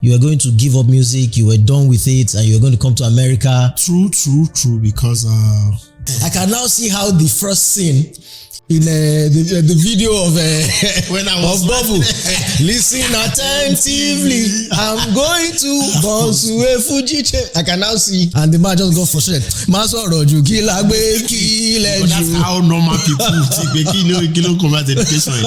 you were going to give up music, you were done with it, and you were going to come to America. True, because I can now see how the first scene in the video of when I was Bubble. Listen attentively. I'm going to bounce away Fuji. I can now see, and the man just got frustrated. That's how normal people think. Kilo combat education.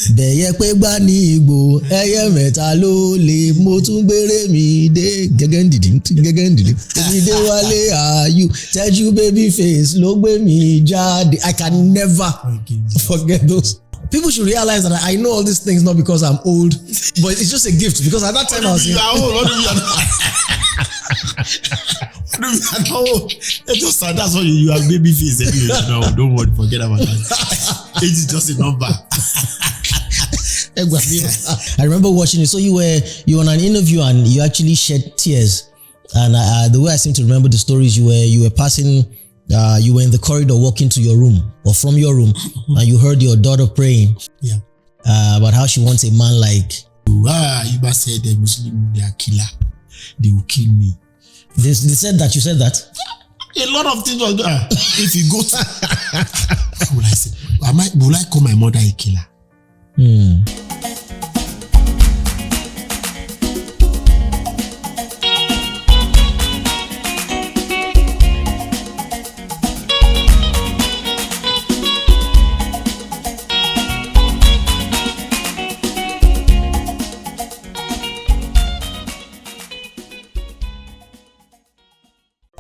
Bẹ̀yẹ pé gbá ní Ìgbò, ẹyẹ mẹ́ta ló lè, mo tún gbére mi dé. Gẹ́gẹ́ndìdì. Èmi dé wálé ààyù. Tell you baby face, ló gbé mi jáde. I can never forget those. People should realize that I know all these things not because I'm old, but it's just a gift. Because at that time I was old. Just that's why you have baby face anyway. No, don't worry, forget about that. Age is just a number. I remember watching it. So you were on an interview and you actually shed tears. And the way I seem to remember the stories, you were passing, you were in the corridor walking to your room or from your room, and you heard your daughter praying. Yeah. About how she wants a man like. Ayuba said the Muslim, they are killer. They will kill me. They said that. You said that. A lot of things was there. If you go to, how will I say? Will I call my mother a killer?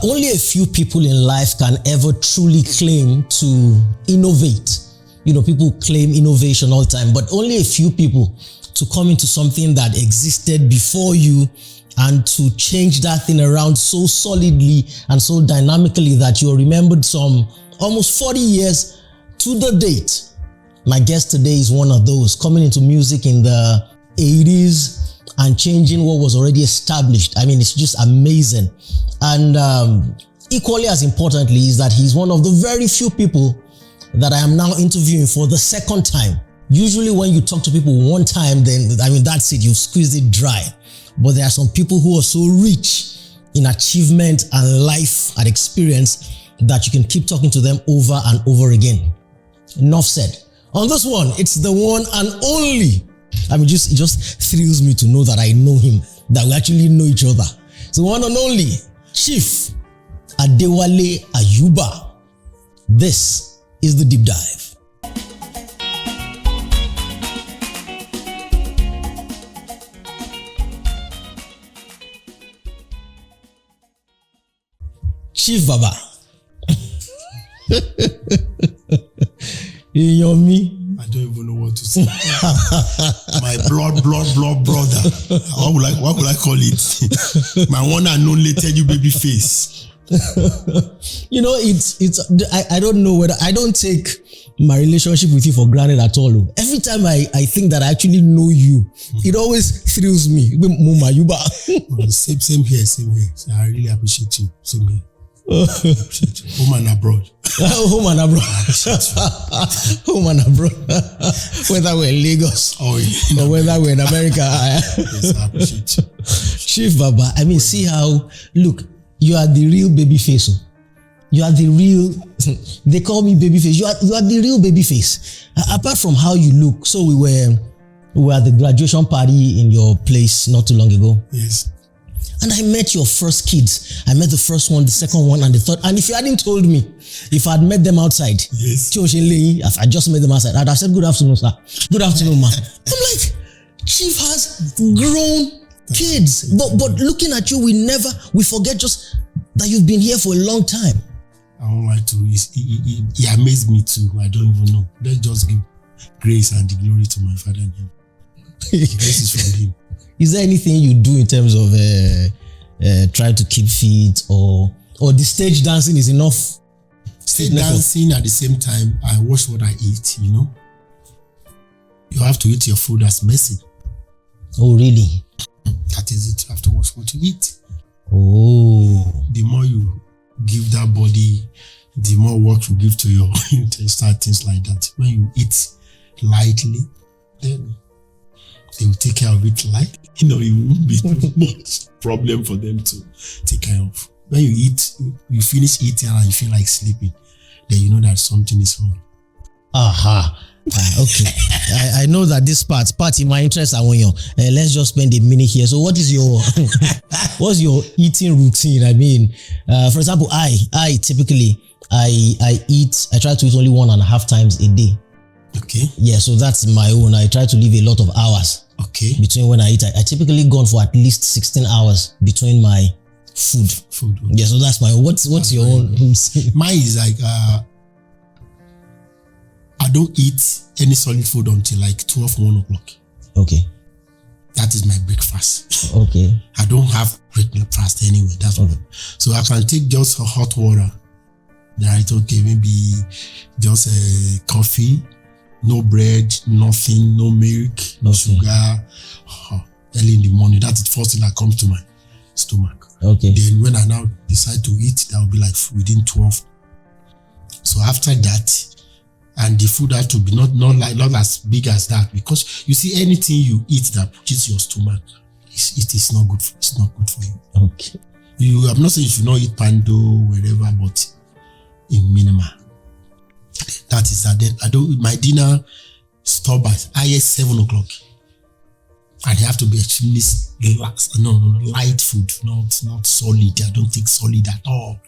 Only a few people in life can ever truly claim to innovate. You know, people claim innovation all the time, but only a few people to come into something that existed before you and to change that thing around so solidly and so dynamically that you're remembered some almost 40 years to the date. My guest today is one of those coming into music in the 80s and changing what was already established. I mean, it's just amazing. And equally as importantly is that he's one of the very few people that I am now interviewing for the second time. Usually when you talk to people one time, then, I mean, that's it, you've squeezed it dry. But there are some people who are so rich in achievement and life and experience that you can keep talking to them over and over again. Enough said. On this one, it's the one and only. I mean, it just thrills me to know that I know him, that we actually know each other. So one and only, Chief Adewale Ayuba. This is the Deep Dive. Chief Baba. Yomi. I don't even know what to say. My blood brother. What will I call it? My one and only tell you baby face. You know, I don't know whether I don't take my relationship with you for granted at all. Every time I think that I actually know you, it always thrills me. Same here. So I really appreciate you. Same here. Home and abroad. Home and abroad. Home and abroad. Whether we're in Lagos or whether we're in America. Yes, I appreciate you. Chief Baba, I mean, see how, look, you are the real baby face. You are the real, they call me baby face. You are the real baby face. Apart from how you look, so we were at the graduation party in your place not too long ago. Yes. And I met your first kids. I met the first one, the second one, and the third. And if you hadn't told me, if I had met them outside, yes, if I just met them outside, I'd have said, "Good afternoon, sir. Good afternoon, ma'am." I'm like, Chief has grown kids. But looking at you, we forget just that you've been here for a long time. I don't like to. He amazed me too. I don't even know. Let's just give grace and the glory to my Father in heaven. This is from him. Is there anything you do in terms of trying to keep fit or the stage dancing is enough? Stage dancing at the same time, I watch what I eat, you know. You have to eat your food as medicine. Oh, really? That is it. You have to watch what you eat. Oh. The more you give that body, the more work you give to your intestine, things like that. When you eat lightly, then they will take care of it. Like, it won't be too much problem for them to take care of. When you eat, you finish eating and you feel like sleeping, then you know that something is wrong. Okay. I know that this part in my interest, let's just spend a minute here. So what is your what's your eating routine? I mean, for example, I typically I try to eat only 1.5 times a day. Okay. Yeah, so that's my own. I try to leave a lot of hours. Okay. Between when I eat. I typically gone for at least 16 hours between my food. Okay. Yeah, so that's my own. What's your own? Mine is like I don't eat any solid food until like 1 o'clock. Okay. That is my breakfast. Okay. I don't have breakfast anyway. That's okay. So I can take just hot water. Right? Okay, maybe just coffee, no bread, nothing, no milk, no sugar. Early in the morning, that's the first thing that comes to my stomach. Okay. Then when I now decide to eat, that will be like within 12. So after that, and the food has to be not as big as that, because you see, anything you eat that pushes your stomach, it is not good. It's not good for you. Okay. I'm not saying you should not eat pando, wherever, but in minimum. That is that. Then my dinner stop at highest 7 o'clock, and they have to be extremely light food, not solid. I don't take solid at all.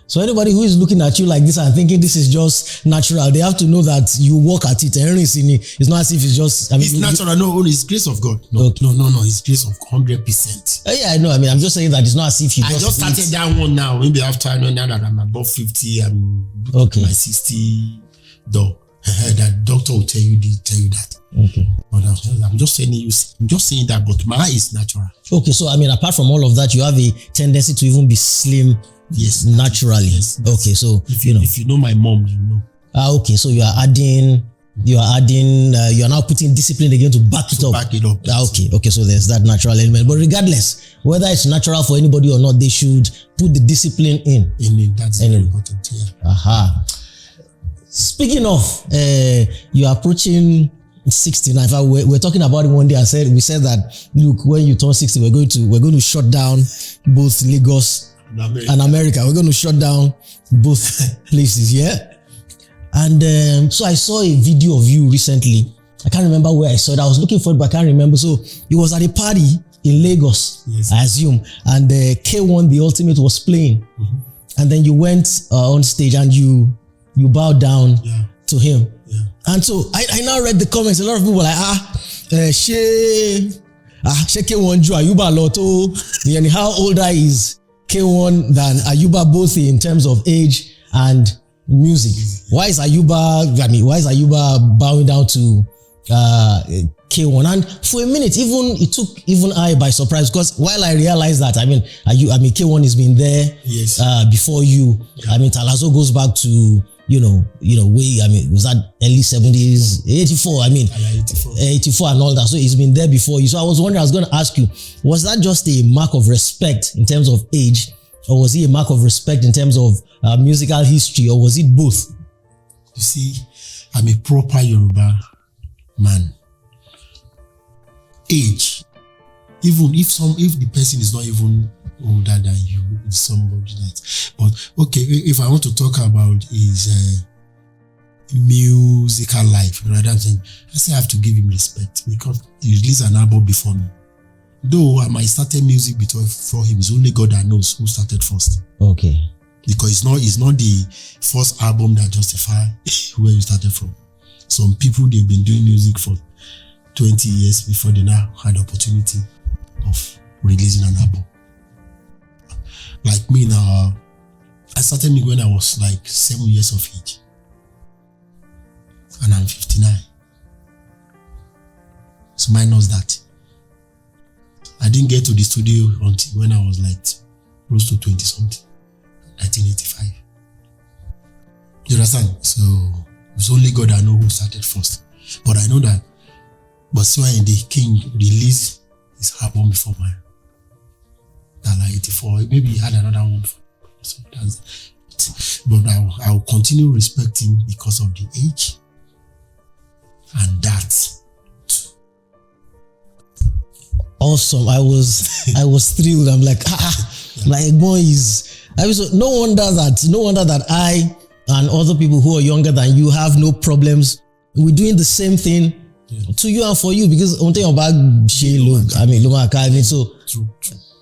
So anybody who is looking at you like this and thinking this is just natural, they have to know that you work at it. It's not as if it's just. It's natural. No, it's grace of God. No, it's grace of 100%. Yeah, I know. I mean, I'm just saying that it's not as if you. I just started that one now. Maybe after now that I'm above 50, I'm my 60 door. That doctor will tell you that. Okay. But I'm just saying that. But mine is natural. Okay, so I mean, apart from all of that, you have a tendency to even be slim. Yes, naturally. Yes. Okay, so if you know my mom, you know. Okay, so you are now putting discipline again to back it up. Back it up. Okay, so there's that natural element. But regardless, whether it's natural for anybody or not, they should put the discipline in. That's very important. Yeah. Speaking of, you are approaching 69. We're talking about it one day. We said that, look, when you turn 60, we're going to shut down both Lagos and America. We're going to shut down both places, yeah? And so I saw a video of you recently. I can't remember where I saw it. I was looking for it, but I can't remember. So it was at a party in Lagos, yes, I assume. And K1, The Ultimate, was playing. Mm-hmm. And then you went on stage and you bowed down to him. Yeah. And so I now read the comments. A lot of people were like, K1 Ju Ayuba Lotto. How older is K1 than Ayuba, both in terms of age and music? Why is Ayuba bowing down to K1? And for a minute, it took I by surprise, because while I realized that, K1 has been there before you. Yeah. Talazo goes back to was that early 70s, 84, 84 and all that. So he's been there before you. So I was wondering, I was going to ask you, was that just a mark of respect in terms of age, or was it a mark of respect in terms of musical history, or was it both? You see, I'm a proper Yoruba man. Age, even if the person is not even older than you, it's somebody that. But okay, if I want to talk about his musical life, rather than I say I have to give him respect, because he released an album before me. Though I might started music before him, it's only God that knows who started first. Okay. Because it's not the first album that justify where you started from. Some people, they've been doing music for 20 years before they now had the opportunity of releasing an album. Like me now, I started music when I was like 7 years of age. And I'm 59. So minus that. I didn't get to the studio until when I was like close to 20 something. 1985. You understand? So it's only God that knows who started first. But I know that Bosiwa Ayinde King released his album before mine. That like 84. Maybe he had another one. So but I will continue respecting because of the age And that too. Awesome. I was thrilled. I'm like, my boy is. No wonder that I and other people who are younger than you have no problems. We're doing the same thing to you and for you, because one thing about so True.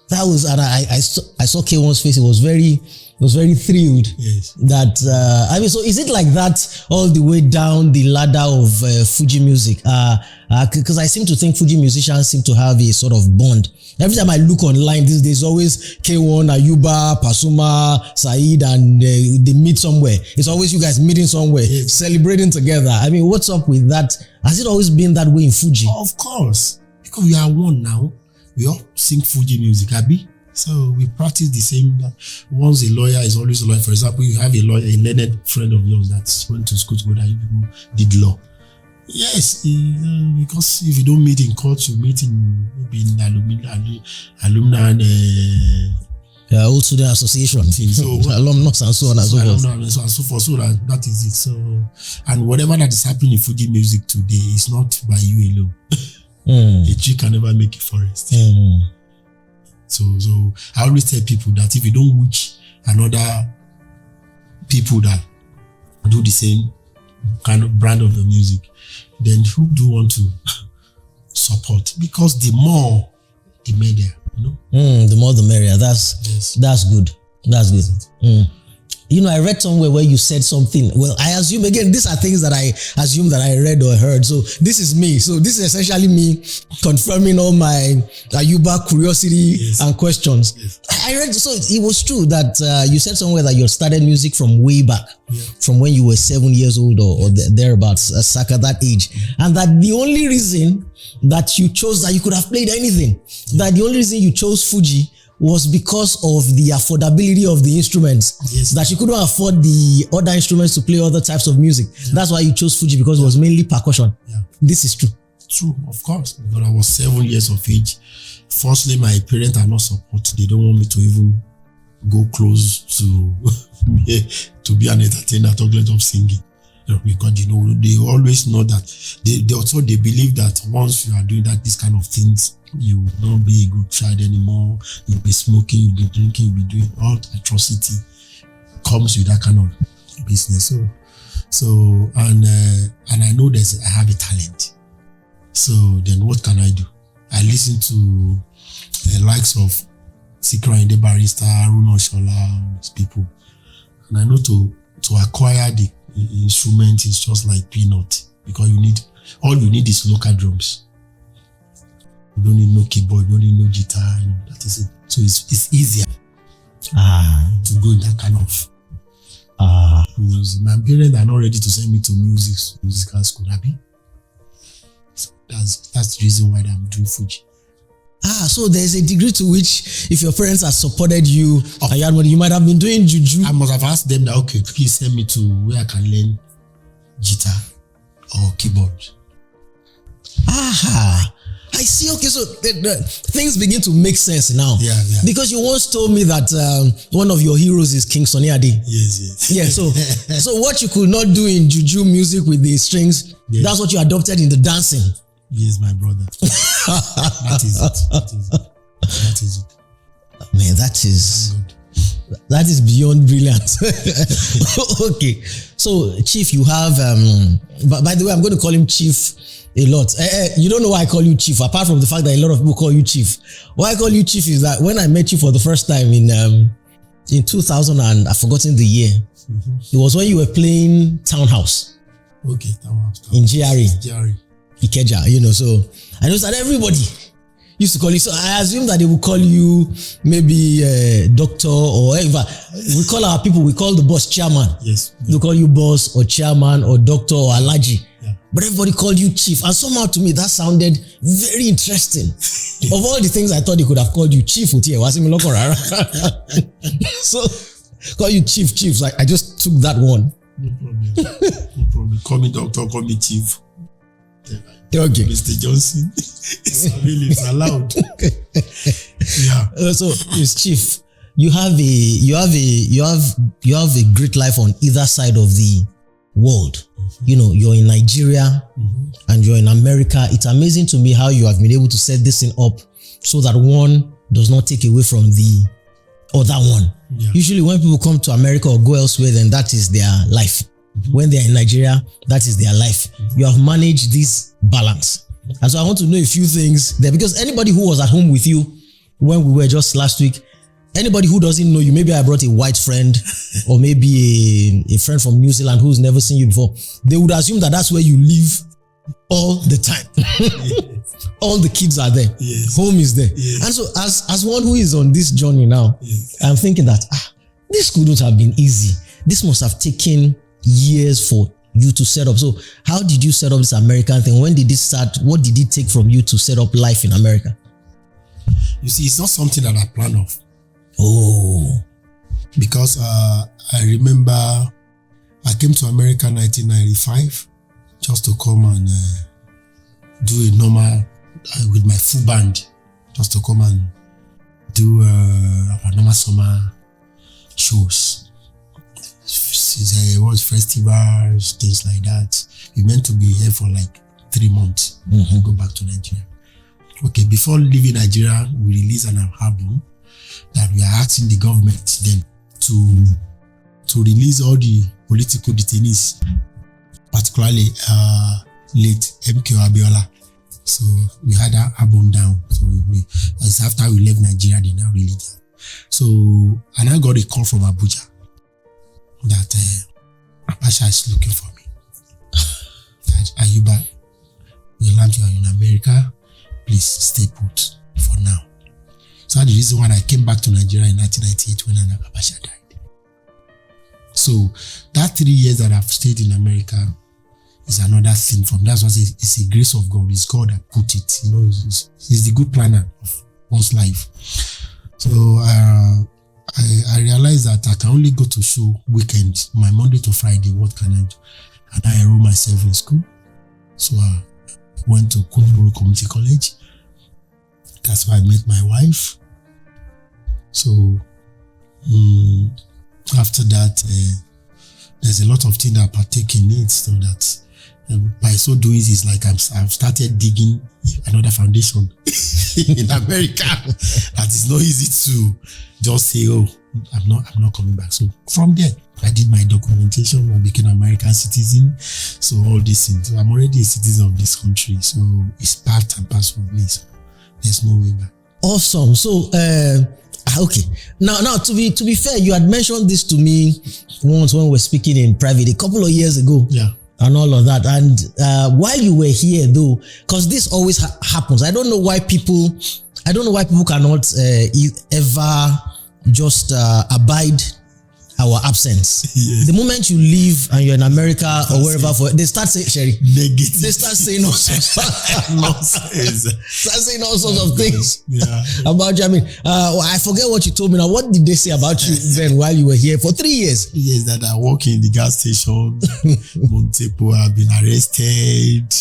that was, and I saw K1's face. It was very thrilled. Yes. That so is it like that all the way down the ladder of Fuji music? Because I seem to think Fuji musicians seem to have a sort of bond. Every time I look online these days, always K1, Ayuba, Pasuma, Saeed, and they meet somewhere. It's always you guys meeting somewhere, celebrating together. I mean, what's up with that? Has it always been that way in Fuji? Of course, because we are one now. We all sing Fuji music, Abi. So we practice the same. Once a lawyer is always a lawyer. For example, you have a learned friend of yours that went to school together. You people did law. Yes, because if you don't meet in court, you meet in maybe in alumni and old student association. So alumnus and so on and so forth. So and so forth. So that is it. So, and whatever that is happening in Fuji music today is not by you alone. A tree can never make a forest. So I always tell people that if you don't reach another people that do the same kind of brand of the music, then who do you want to support? Because the more, the merrier, the more the merrier. That's good. That's good. I read somewhere where you said something. Well, I assume, again, these are things that I assume that I read or heard. So this is me. So this is essentially me confirming all my Ayuba curiosity and questions. Yes. I read, so it was true that you said somewhere that you started music from way back, from when you were 7 years old or thereabouts, circa that age. And that the only reason that you chose, that you could have played anything, that the only reason you chose Fuji was because of the affordability of the instruments. Yes. That you couldn't afford the other instruments to play other types of music. That's why you chose Fuji, because it was mainly percussion. This is true. True, of course. Because I was 7 years of age. Firstly, my parents are not support. They don't want me to even go close to be an entertainer, talk less of singing. Because they always know that they believe that once you are doing this kind of things, you will not be a good child anymore. You'll be smoking, you'll be drinking, you'll be doing all atrocity comes with that kind of business. So and I know I have a talent. So then what can I do? I listen to the likes of Sikra Inde Barrister, Aruna Oshola, these people, and I know to acquire the instrument is just like peanut, because all you need is local drums. You don't need no keyboard, you don't need no guitar, that is it. So it's easier to go in that kind of music. My parents are not ready to send me to musical school, Abi. So that's the reason why I'm doing Fuji. So there's a degree to which, if your parents have supported you, you might have been doing juju. I must have asked them that, okay, please send me to where I can learn guitar or keyboard. I see. Okay, so things begin to make sense now. Yeah. Because you once told me that one of your heroes is King Sunny Ade. Yes. Yeah. So what you could not do in juju music with the strings, that's what you adopted in the dancing. Yes, my brother. That is it. Man, that is beyond brilliant. Okay. So, Chief, you have, by the way, I'm going to call him Chief a lot. You don't know why I call you Chief, apart from the fact that a lot of people call you Chief. Why I call you Chief is that when I met you for the first time in 2000, and I've forgotten the year, it was when you were playing Townhouse. Okay, Townhouse. In GRE. GRE. Ikeja, so I know that everybody used to call you. So I assume that they will call you maybe doctor, or whatever. We call our people, we call the boss chairman. Yes. They call you boss or chairman or doctor or Alaji. Yeah. But everybody called you Chief. And somehow to me, that sounded very interesting. Of all the things I thought they could have called you Chief, so call you Chief. So I just took that one. No problem. Call me doctor, call me Chief. Okay. Mr. Johnson, it's allowed. Yeah. So, Chief, you have a great life on either side of the world. You know, you're in Nigeria and you're in America. It's amazing to me how you have been able to set this thing up so that one does not take away from the other one. Yeah. Usually when people come to America or go elsewhere, then that is their life. When they're in Nigeria, that is their life. You have managed this balance. And so I want to know a few things there, because anybody who was at home with you when we were just last week, anybody who doesn't know you, maybe I brought a white friend or maybe a friend from New Zealand who's never seen you before, they would assume that that's where you live all the time. Yes. All the kids are there. Yes. Home is there. Yes. And so as one who is on this journey now, yes, I'm thinking that this couldn't have been easy. This must have taken years for you to set up. So how did you set up this American thing? When did this start? What did it take from you to set up life in America? You see, it's not something that I planned of. Oh. Because I remember I came to America in 1995 just to come and do a normal, with my full band, just to come and do a normal summer shows. It was festivals, things like that. We meant to be here for like 3 months and go back to Nigeria. Okay, before leaving Nigeria, we released an album that we are asking the government then to release all the political detainees, particularly late MK Abiola. So we had that album down. So it's after we left Nigeria, they now released that. So, and I got a call from Abuja that Abacha is looking for me. That Ayuba, we learned you are in America, please stay put for now. So that's the reason why I came back to Nigeria in 1998 when Abacha died. So that 3 years that I've stayed in America is another thing from that's why it's a grace of God. It's God that put it. You know, it's the good planner of one's life. So I realized that I can only go to show weekends, my Monday to Friday. What can I do? And I enrolled myself in school. So I went to Kudboro Community College. That's where I met my wife. So after that, there's a lot of things that I partake in it, so that by so doing it's like I've started digging another foundation in America. That is not easy to just say, oh, I'm not coming back. So from there, I did my documentation. I became an American citizen. So all these things. So I'm already a citizen of this country. So it's part and parcel of me. So there's no way back. Awesome. So okay. Now to be fair, you had mentioned this to me once when we were speaking in private a couple of years ago. Yeah. And all of that. And while you were here though, because this always happens. I don't know why people cannot ever just abide our absence. Yes. The moment you leave and you're in America or wherever, they start saying, Sherry, negative. They start saying all sorts start saying all sorts of things about you. I mean, I forget what you told me now. What did they say about you then while you were here for 3 years? Yes, that I work in the gas station, Montepo, I've been arrested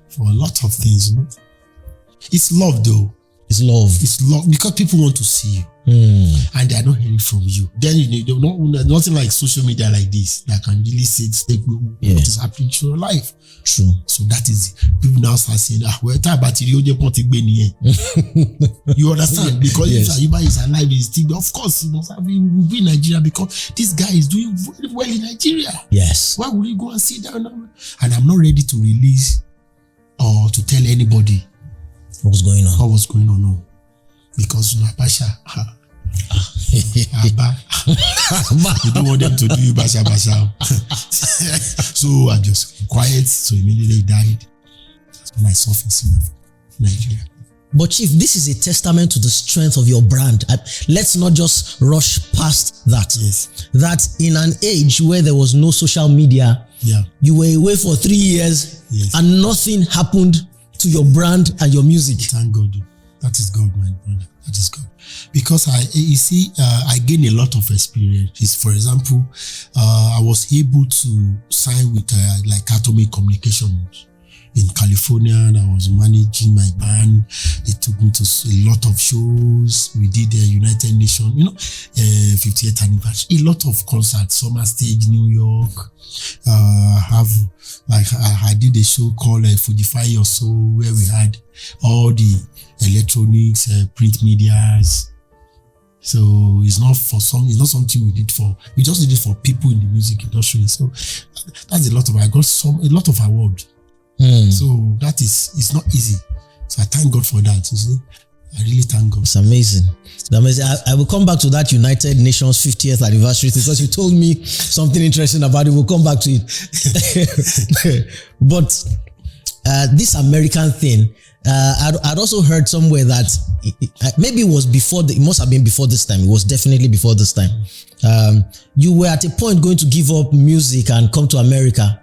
for a lot of things. You know? It's love though. It's love. It's love because people want to see you. And they are not hearing from you. Then nothing like social media like this that can really say what is happening to your life. True. So that is it. People now start saying, you understand? Because if Ayuba is alive, he's still, of course, he must have been in Nigeria because this guy is doing very well in Nigeria. Yes. Why would he go and sit down? And I'm not ready to release or to tell anybody what was going on. No. Because Abacha, you don't want them to do you basha. So I'm just quiet. So immediately he died. That's when I surfaced in Nigeria. But Chief, this is a testament to the strength of your brand. Let's not just rush past that. Yes. That in an age where there was no social media, you were away for 3 years and nothing happened to your brand and your music. Thank God. That is God, my brother. That is God. Because I gained a lot of experience. For example, I was able to sign with like Atomic Communications. in California, and I was managing my band. They took me to a lot of shows. We did the United Nations, 50th anniversary, a lot of concerts, Summer Stage, New York. I did a show called Fujify or so, where we had all the electronics, print medias. So it's not something we did for. We just did it for people in the music industry. So that's a lot of. I got a lot of awards. So it's not easy. So I thank God for that. You see, I really thank God. It's amazing. It's amazing. I will come back to that United Nations 50th anniversary because you told me something interesting about it. We'll come back to it. But this American thing, I'd also heard somewhere that maybe it was it must have been before this time. It was definitely before this time. You were at a point going to give up music and come to America.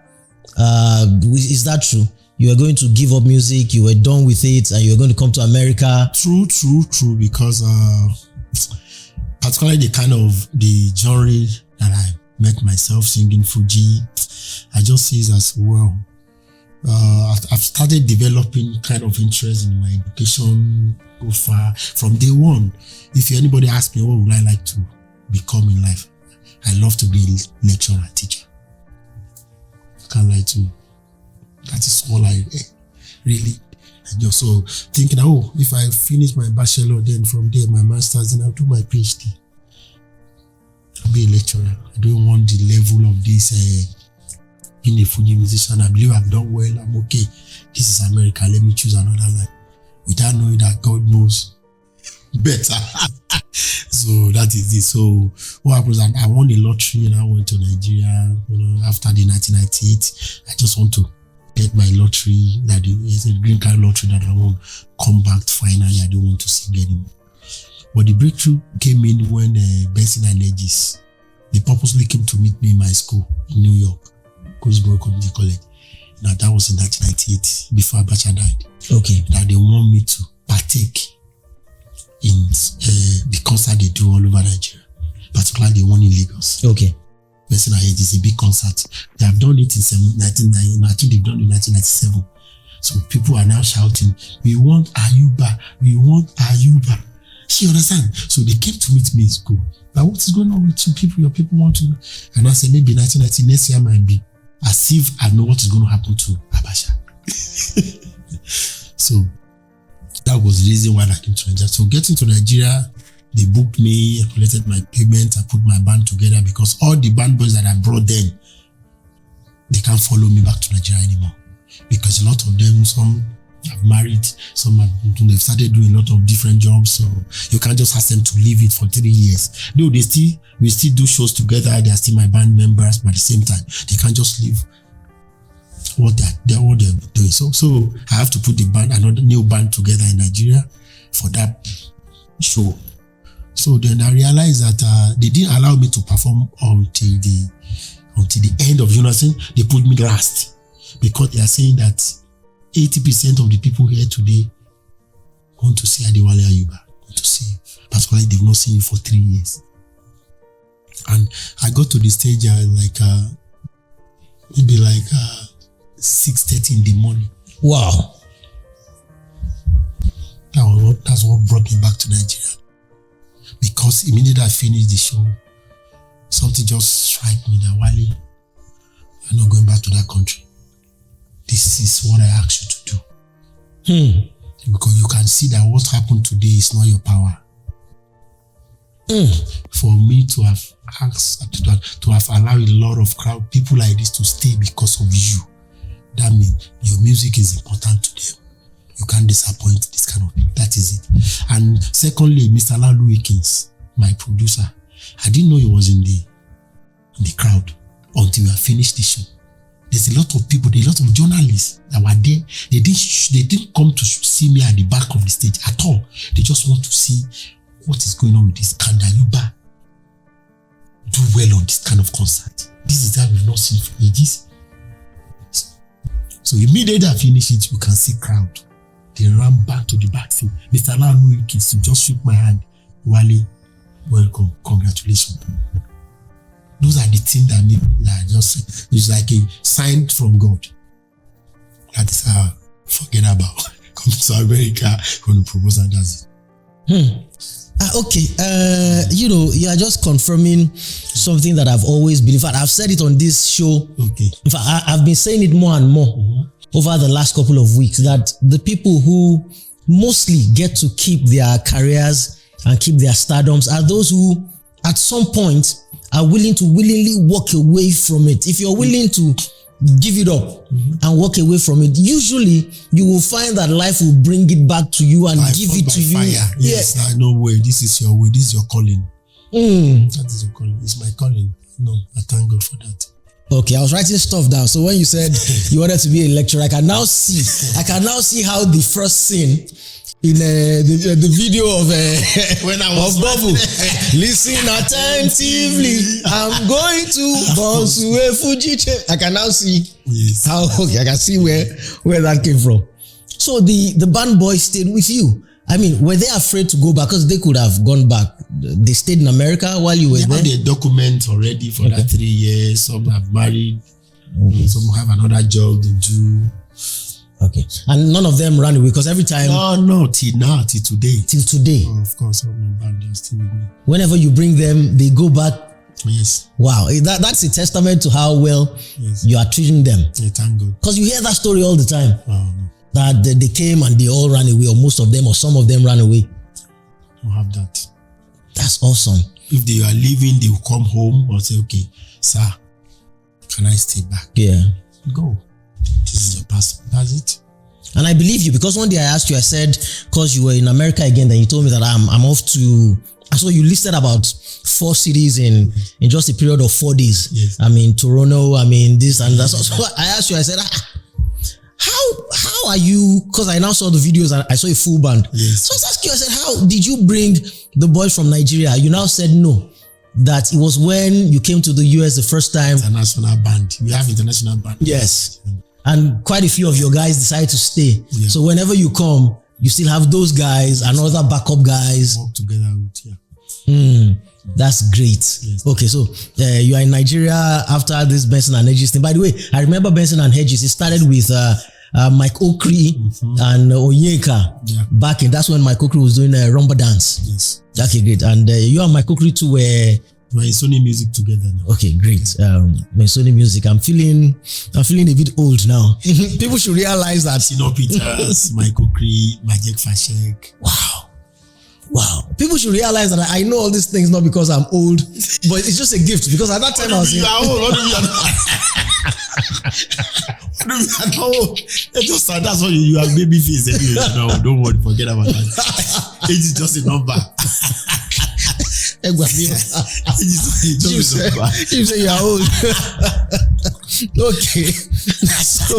Is that true? You were going to give up music, you were done with it, and you were going to come to America? True, because particularly the genre that I met myself singing Fuji, I just see it as well. I've started developing kind of interest in my education so far from day one. If anybody asks me what would I like to become in life, I love to be a lecturer and teacher. I can't lie to you. That is all I really enjoy. So thinking, if I finish my bachelor, then from there my master's, then I'll do my PhD. I'll be a lecturer. I don't want the level of this being a Fuji musician. I believe I've done well. I'm okay. This is America. Let me choose another line. Without knowing that God knows better. So that is it. So what happens? I won the lottery and I went to Nigeria. After the 1998, I just want to get my lottery. That is a green card lottery that I won't come back finally. I don't want to sing anymore. But the breakthrough came in when Benson and Edges, they purposely came to meet me in my school in New York, Queensborough Community College. Now that was in 1998, before Abacha died. Okay. That they want me to partake in the concert they do all over Nigeria, particularly the one in Lagos. Okay. Benson and Edges is a big concert. They have done it in 1990. I think they've done it in 1997. So people are now shouting, "We want Ayuba, we want Ayuba." She understand? So they came to meet me in school. But what is going on with you people? Your people want to know. And I said, maybe 1990 next year might be. As if I know what is going to happen to Abacha. So that was the reason why I came to Nigeria. So getting to Nigeria, they booked me, I collected my payment, I put my band together because all the band boys that I brought then, they can't follow me back to Nigeria anymore. Because a lot of them, some have married, some they've started doing a lot of different jobs, so you can't just ask them to leave it for 3 years. Though we still do shows together, they are still my band members, but at the same time, they can't just leave what they're doing. So I have to put another new band together in Nigeria for that show. So then I realized that they didn't allow me to perform until the end of June. They put me last because they are saying that 80% of the people here today want to see Adewale Ayuba, want to see him. Particularly, they've not seen him for 3 years. And I got to the stage maybe 6:30 in the morning. Wow. That's what brought me back to Nigeria. Because immediately I finished the show, something just struck me that, Wale, I'm not going back to that country. This is what I asked you to do. Because you can see that what happened today is not your power. For me to have asked, to have allowed a lot of crowd, people like this to stay because of you, that means your music is important to them. You can't disappoint this kind of thing. That is it. And secondly, Mr. Lalu Akins, my producer, I didn't know he was in the crowd until we had finished the show. There's a lot of people, a lot of journalists that were there. They didn't come to see me at the back of the stage at all. They just want to see what is going on with this. Can Ayuba do well on this kind of concert? This is that we've not seen for ages. So immediately I finish it, you can see crowd. They ran back to the backfield. Mr. Lalu Akins just shook my hand. Wale, welcome, congratulations. Those are the things that make just, it's like a sign from God. That is how forget about coming to America, going to propose, and that's it. Okay, you are just confirming something that I've always believed. In fact, I've said it on this show. Okay. In fact, I've been saying it more and more over the last couple of weeks, that the people who mostly get to keep their careers and keep their stardoms are those who, at some point, are willing to willingly walk away from it. If you're willing to give it up and walk away from it, usually you will find that life will bring it back to you and give it to you. Fire. Yes, I know way. This is your way. This is your calling. That is your calling. It's my calling. No, I thank God for that. Okay, I was writing stuff down. So when you said you wanted to be a lecturer, I can now see how the first scene in the video of when I was Bubble. Listen attentively. I'm going to Bonsuwe Fujiche. I can now see how. Okay, I can see where that came from. So the band boys stayed with you. I mean, were they afraid to go back? Because they could have gone back. They stayed in America while you were there? They have the document already for that 3 years. Some have married. Some have another job they do. Okay. And none of them ran away? Because every time... No, till now, till today. Till today? Oh, of course, all my band, they're still with me. Whenever you bring them, they go back? Yes. Wow. That's a testament to how well you are treating them. Yeah, thank God. Because you hear that story all the time. Wow. That they came and they all ran away, or most of them, or some of them ran away. You have that. That's awesome. If they are leaving, they will come home or say, okay, sir, can I stay back? Yeah. Go. This is your passport. That's it. And I believe you, because one day I asked you, I said, because you were in America again, then you told me that I'm off to... So you listed about 4 cities in just a period of 4 days. Yes. I mean, Toronto, I mean, this and that. So I asked you, I said, how are you, because I now saw the videos and I saw a full band. Yes. So I was asking you, I said, how did you bring the boys from Nigeria? You now said no, that it was when you came to the US the first time. International band. We have international band. Yes. And quite a few of your guys decided to stay. Yeah. So whenever you come, you still have those guys and other backup guys. Work together with, That's great. Yes. Okay, so you are in Nigeria after this Benson and Hedges thing. By the way, I remember Benson and Hedges. It started with Mike Okri and Onyeka back in. That's when Mike Okri was doing a rumba dance. Yes. Okay, great. And you and Mike Okri too were in Sony Music together now. Okay, great. Sony Music. I'm feeling a bit old now. People should realize that. Sino Peters, Mike Okri, Majek Fashek. Wow. People should realize that I know all these things not because I'm old, but it's just a gift, because at that time I was in... That's what you have baby face anyway. No, don't worry, forget about that. Age is just a number. You say you're old. Okay. So,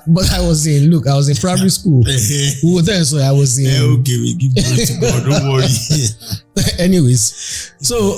but I was in primary school. We were there, so I was in. Okay, we give birth to God, don't worry. Anyways, so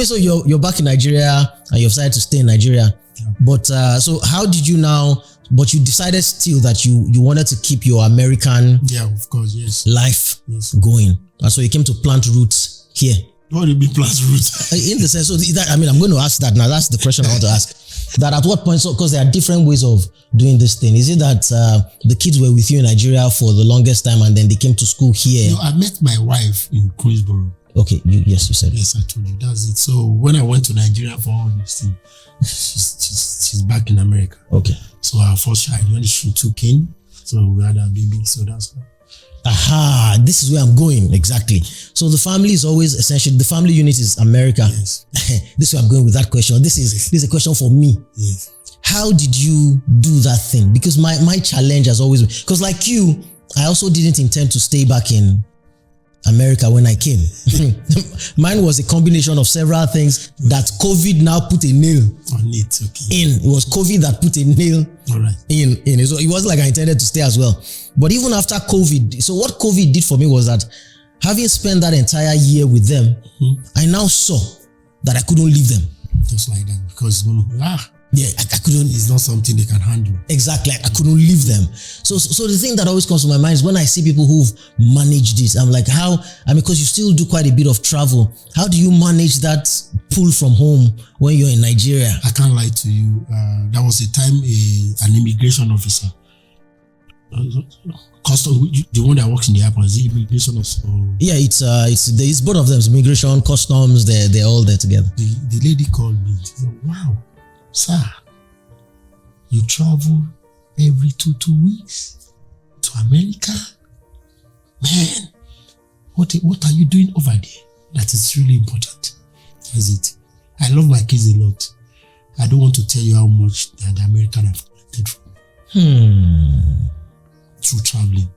so you're back in Nigeria and you've decided to stay in Nigeria. Yeah. But so how did you now? But you decided still that you wanted to keep your American, of course, yes, life going, and so you came to plant roots here. What do you mean plant roots? In the sense, so that, I mean, I'm going to ask that now. That's the question I want to ask. That at what point? So, because there are different ways of doing this thing. Is it that the kids were with you in Nigeria for the longest time and then they came to school here? No, I met my wife in Queensborough. Okay, you said. Yes, I told you. That's it. So when I went to Nigeria for all this thing, she's back in America. Okay. So our first child, when she took in, so we had our baby. So that's her. Aha, this is where I'm going. Exactly. So the family is always essential. The family unit is America. Yes. This is where I'm going with that question. This is a question for me. Yes. How did you do that thing? Because my challenge has always been, because like you, I also didn't intend to stay back in America when I came. Mine was a combination of several things that COVID now put a nail on it. Okay. It was COVID that put a nail in. So it wasn't like I intended to stay as well. But even after COVID, so what COVID did for me was that having spent that entire year with them, I now saw that I couldn't leave them. Just like that, because Yeah, I couldn't. It's not something they can handle. Exactly, I couldn't leave them. So the thing that always comes to my mind is when I see people who've managed this, I'm like, how? I mean, because you still do quite a bit of travel. How do you manage that pull from home when you're in Nigeria? I can't lie to you. There was a time an immigration officer, custom, the one that works in the airport, is the immigration officer? Yeah, it's both of them. It's immigration, customs. They're all there together. The lady called me. She said, "Wow, sir, you travel every two weeks to America? Man, what are you doing over there? That is really important." That's it. I love my kids a lot. I don't want to tell you how much the American have collected from through traveling.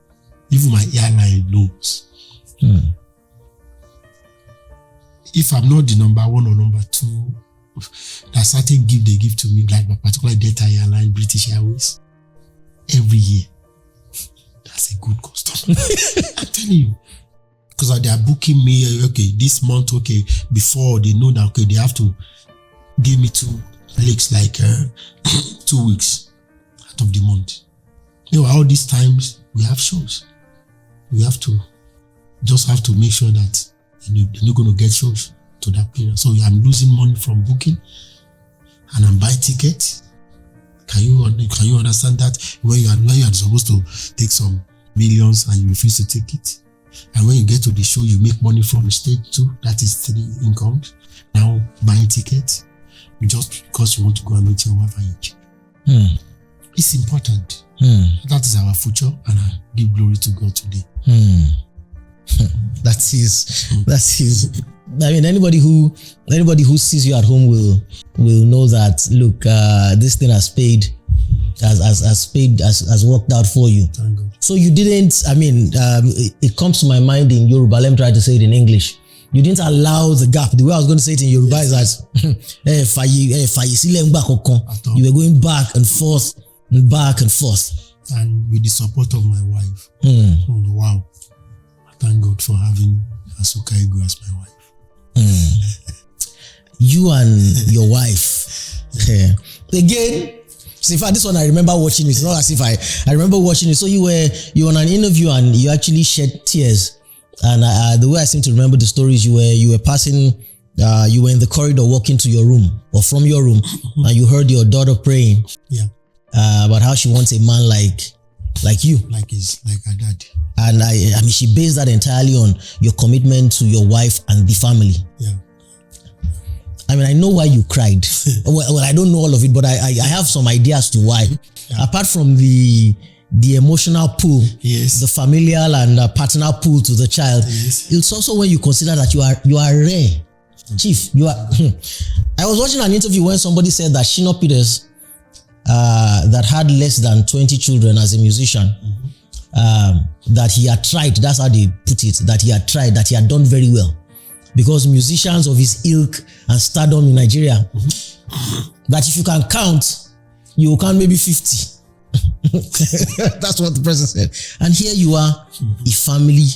Even my airline knows. If I'm not the number one or number two, there's certain gift they give to me, like particularly Delta Airline, British Airways, every year. That's a good customer. I'm telling you. Because they are booking me, okay, this month, okay, before they know that, okay, they have to give me 2 legs, like 2 weeks out of the month. You know, all these times we have shows. We have to make sure that they're not going to get shows to that period. So I'm losing money from booking and I'm buying tickets. Can you understand that? When you are supposed to take some millions and you refuse to take it? And when you get to the show, you make money from stage 2. That is 3 incomes. Now buying tickets just because you want to go and meet your wife and your children. It's important. That is our future, and I give glory to God today. That is. I mean, anybody who sees you at home will know that. Look, this thing has paid. Has worked out for you. Thank God. So you didn't, I mean, it comes to my mind in Yoruba. Let me try to say it in English. You didn't allow the gap. The way I was going to say it in Yoruba is that you were going back and forth and back and forth. And with the support of my wife. Wow. Thank God for having Asuka Egu as my wife. You and your wife. Again, in fact, this one I remember watching it. It's not as if I remember watching it. So you were on an interview and you actually shed tears. And the way I seem to remember the story is you were passing, you were in the corridor walking to your room or from your room, and you heard your daughter praying. Yeah. About how she wants a man like you. Like her dad. And I mean, she based that entirely on your commitment to your wife and the family. Yeah. I mean, I know why you cried. well, I don't know all of it, but I have some ideas to why. Yeah. Apart from the emotional pull, yes, the familial and paternal pull to the child, yes, it's also when you consider that you are rare. Chief, you are. I was watching an interview when somebody said that Shina Peters, that had less than 20 children as a musician, that he had tried, that's how they put it, that he had done very well. Because musicians of his ilk and stardom in Nigeria, that if you can count, you will count maybe 50. That's what the president said. And here you are, a family,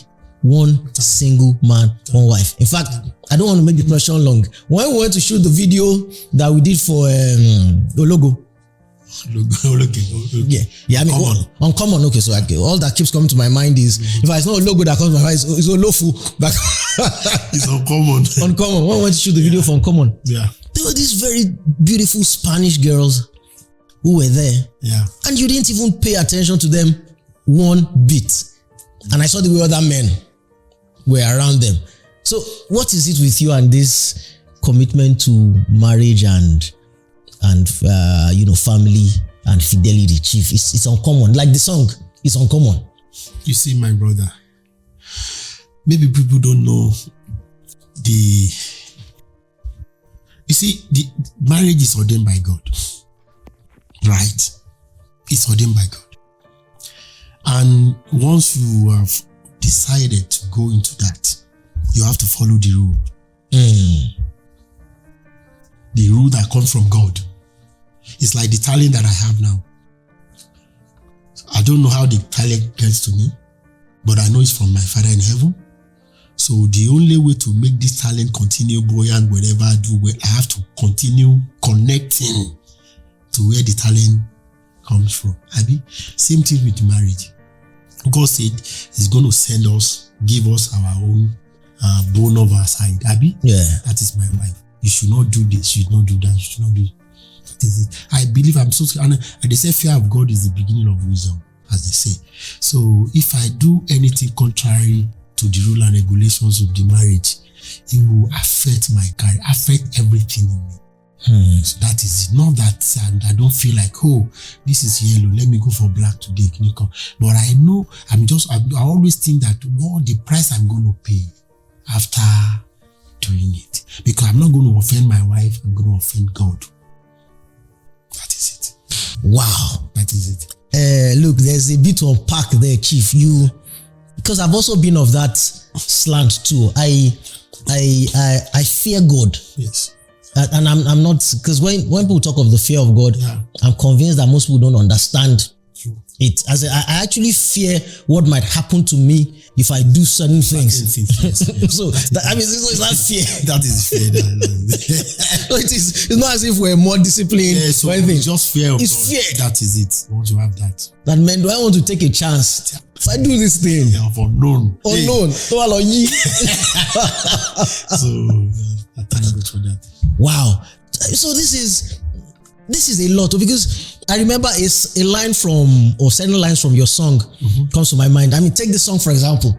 one single man, one wife. In fact, I don't want to make the question long. When we went to shoot the video that we did for Logo. Yeah. I mean, uncommon. Okay, so all that keeps coming to my mind is if it's not a logo that comes to my mind, it's Olofu. It's uncommon. Uncommon. When we went to shoot the video for Uncommon, yeah, there were these very beautiful Spanish girls who were there. Yeah, and you didn't even pay attention to them one bit. And I saw the way other men were around them. So, what is it with you and this commitment to marriage and family and fidelity, Chief? It's uncommon. Like the song, it's uncommon. You see, my brother, maybe people don't know the marriage is ordained by God. Right? It's ordained by God. And once you have decided to go into that, you have to follow the rule. The rule that comes from God. It's like the talent that I have now. I don't know how the talent gets to me, but I know it's from my Father in heaven. So the only way to make this talent continue buoyant wherever I do, I have to continue connecting to where the talent comes from. Abi, same thing with marriage. God said He's going to send us, give us our own bone of our side. Abi, that is my wife. You should not do this. You should not do that. You should not do. That is it. I believe I'm so. And they say fear of God is the beginning of wisdom, as they say. So if I do anything contrary to the rule and regulations of the marriage, it will affect my career, affect everything in me. So that is it. Not that I don't feel like, oh, this is yellow, let me go for black today. But I know I always think that what the price I'm going to pay after doing it. Because I'm not going to offend my wife, I'm going to offend God. That is it. Wow. That is it. Look, there's a bit to unpack there, Chief. Because I've also been of that slant too. I fear God. Yes. And I'm not, because when people talk of the fear of God, I'm convinced that most people don't understand it. As I actually fear what might happen to me if I do certain things. Yes. So it's not fear. That is fear. It's not as if we're more disciplined. Yeah, so it's just fear of it's God. Fear. That is it. Once you have that. That man, do I want to take a chance? If I do this thing. Yeah, of unknown. Unknown. So I thank God for that. Wow. So this is a lot, because I remember a line from, or certain lines from your song comes to my mind. I mean, take this song for example.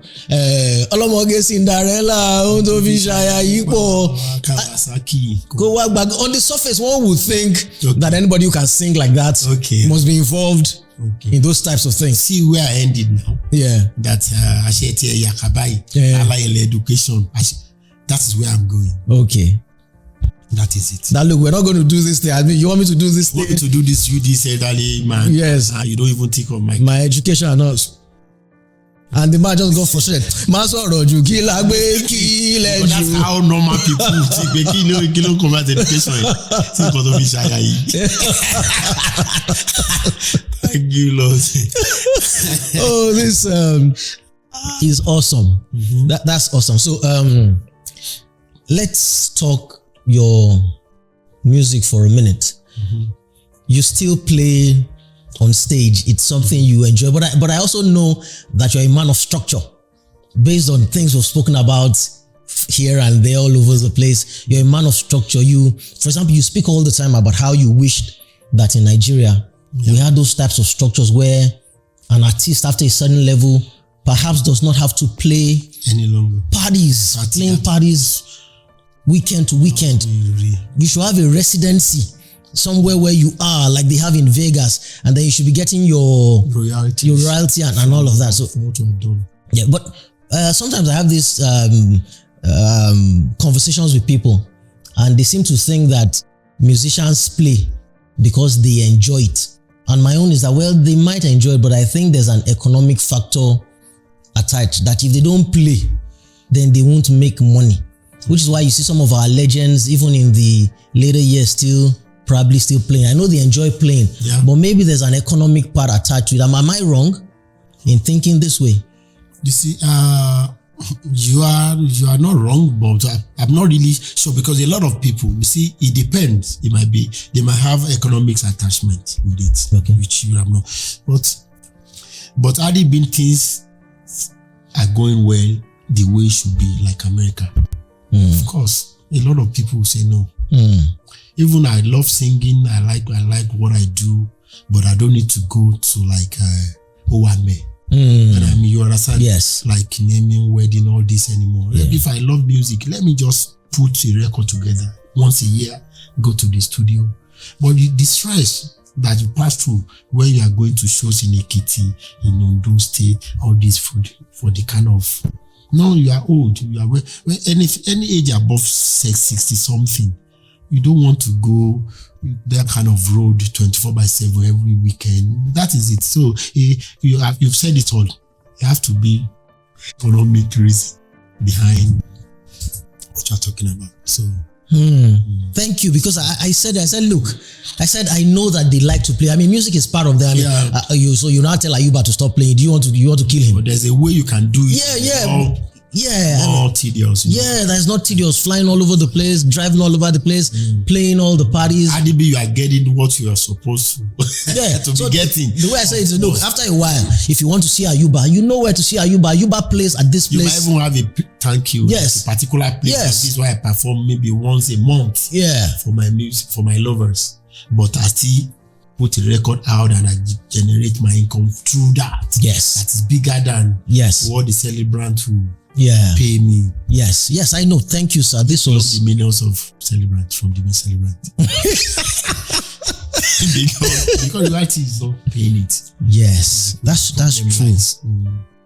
Olomoge Cinderella, on the surface, one would think that anybody who can sing like that must be involved in those types of things. See where I ended now. Yeah. That education. That is where I'm going. Okay. That is it. Now look, we're not going to do this thing. I mean, you want me to do this thing? You want me to do this, you this elderly man. Yes. You don't even think of my education and all. And the man just got frustrated. But that's how normal people think. They don't come at education. Thank you, Lord. Oh, this is awesome. That's awesome. So let's talk your music for a minute. You still play on stage. It's something you enjoy, but I also know that you're a man of structure. Based on things we've spoken about here and there all over the place, you're a man of structure. For example, you speak all the time about how you wished that in Nigeria we had those types of structures where an artist after a certain level perhaps does not have to play any longer parties weekend to weekend. You should have a residency somewhere where you are, like they have in Vegas, and then you should be getting your royalty and all of that. So what you have done. Yeah, but sometimes I have these conversations with people, and they seem to think that musicians play because they enjoy it. And my own is that, well, they might enjoy it, but I think there's an economic factor attached, that if they don't play, then they won't make money. Which is why you see some of our legends, even in the later years, probably still playing. I know they enjoy playing, but maybe there's an economic part attached to it. Am I wrong in thinking this way? You see, you are not wrong, but I'm not really sure, because a lot of people, you see, it depends. It might be, they might have economics attachment with it, which you have not. But had it been things are going well the way it should be, like America, of course, a lot of people will say no. Even I love singing, I like what I do, but I don't need to go to like Owame. And I mean, you understand? Yes. Like naming, wedding, all this anymore. If I love music, let me just put a record together once a year, go to the studio. But the stress that you pass through when you are going to shows in Ekiti, in Ondo State, all this for the kind of, no, you are old. You are when any age above 60 something, you don't want to go that kind of road 24/7 every weekend. That is it. So you've said it all. You have to be economic reason behind what you're talking about. So thank you, because I said look, I know that they like to play. I mean, music is part of them. So you now tell Ayuba to stop playing. Do you want to kill him? But there's a way you can do it. more tedious. Yeah, that's not tedious. Flying all over the place, driving all over the place, playing all the parties. Adibi, you are getting what you are supposed to. to be getting. The way I say it is, look, after a while, if you want to see Ayuba, you know where to see Ayuba. Ayuba plays at this place. You might even have a thank you. Yes. A particular place. Yes. This is why I perform maybe once a month. Yeah. For my music, for my lovers. But I still put a record out and I generate my income through that. Yes. That is bigger than what the celebrant will pay me. Yes, I know. Thank you, sir. This was the millions of celebrants from the celebrant. because reality is not paying it. Yes, that's true.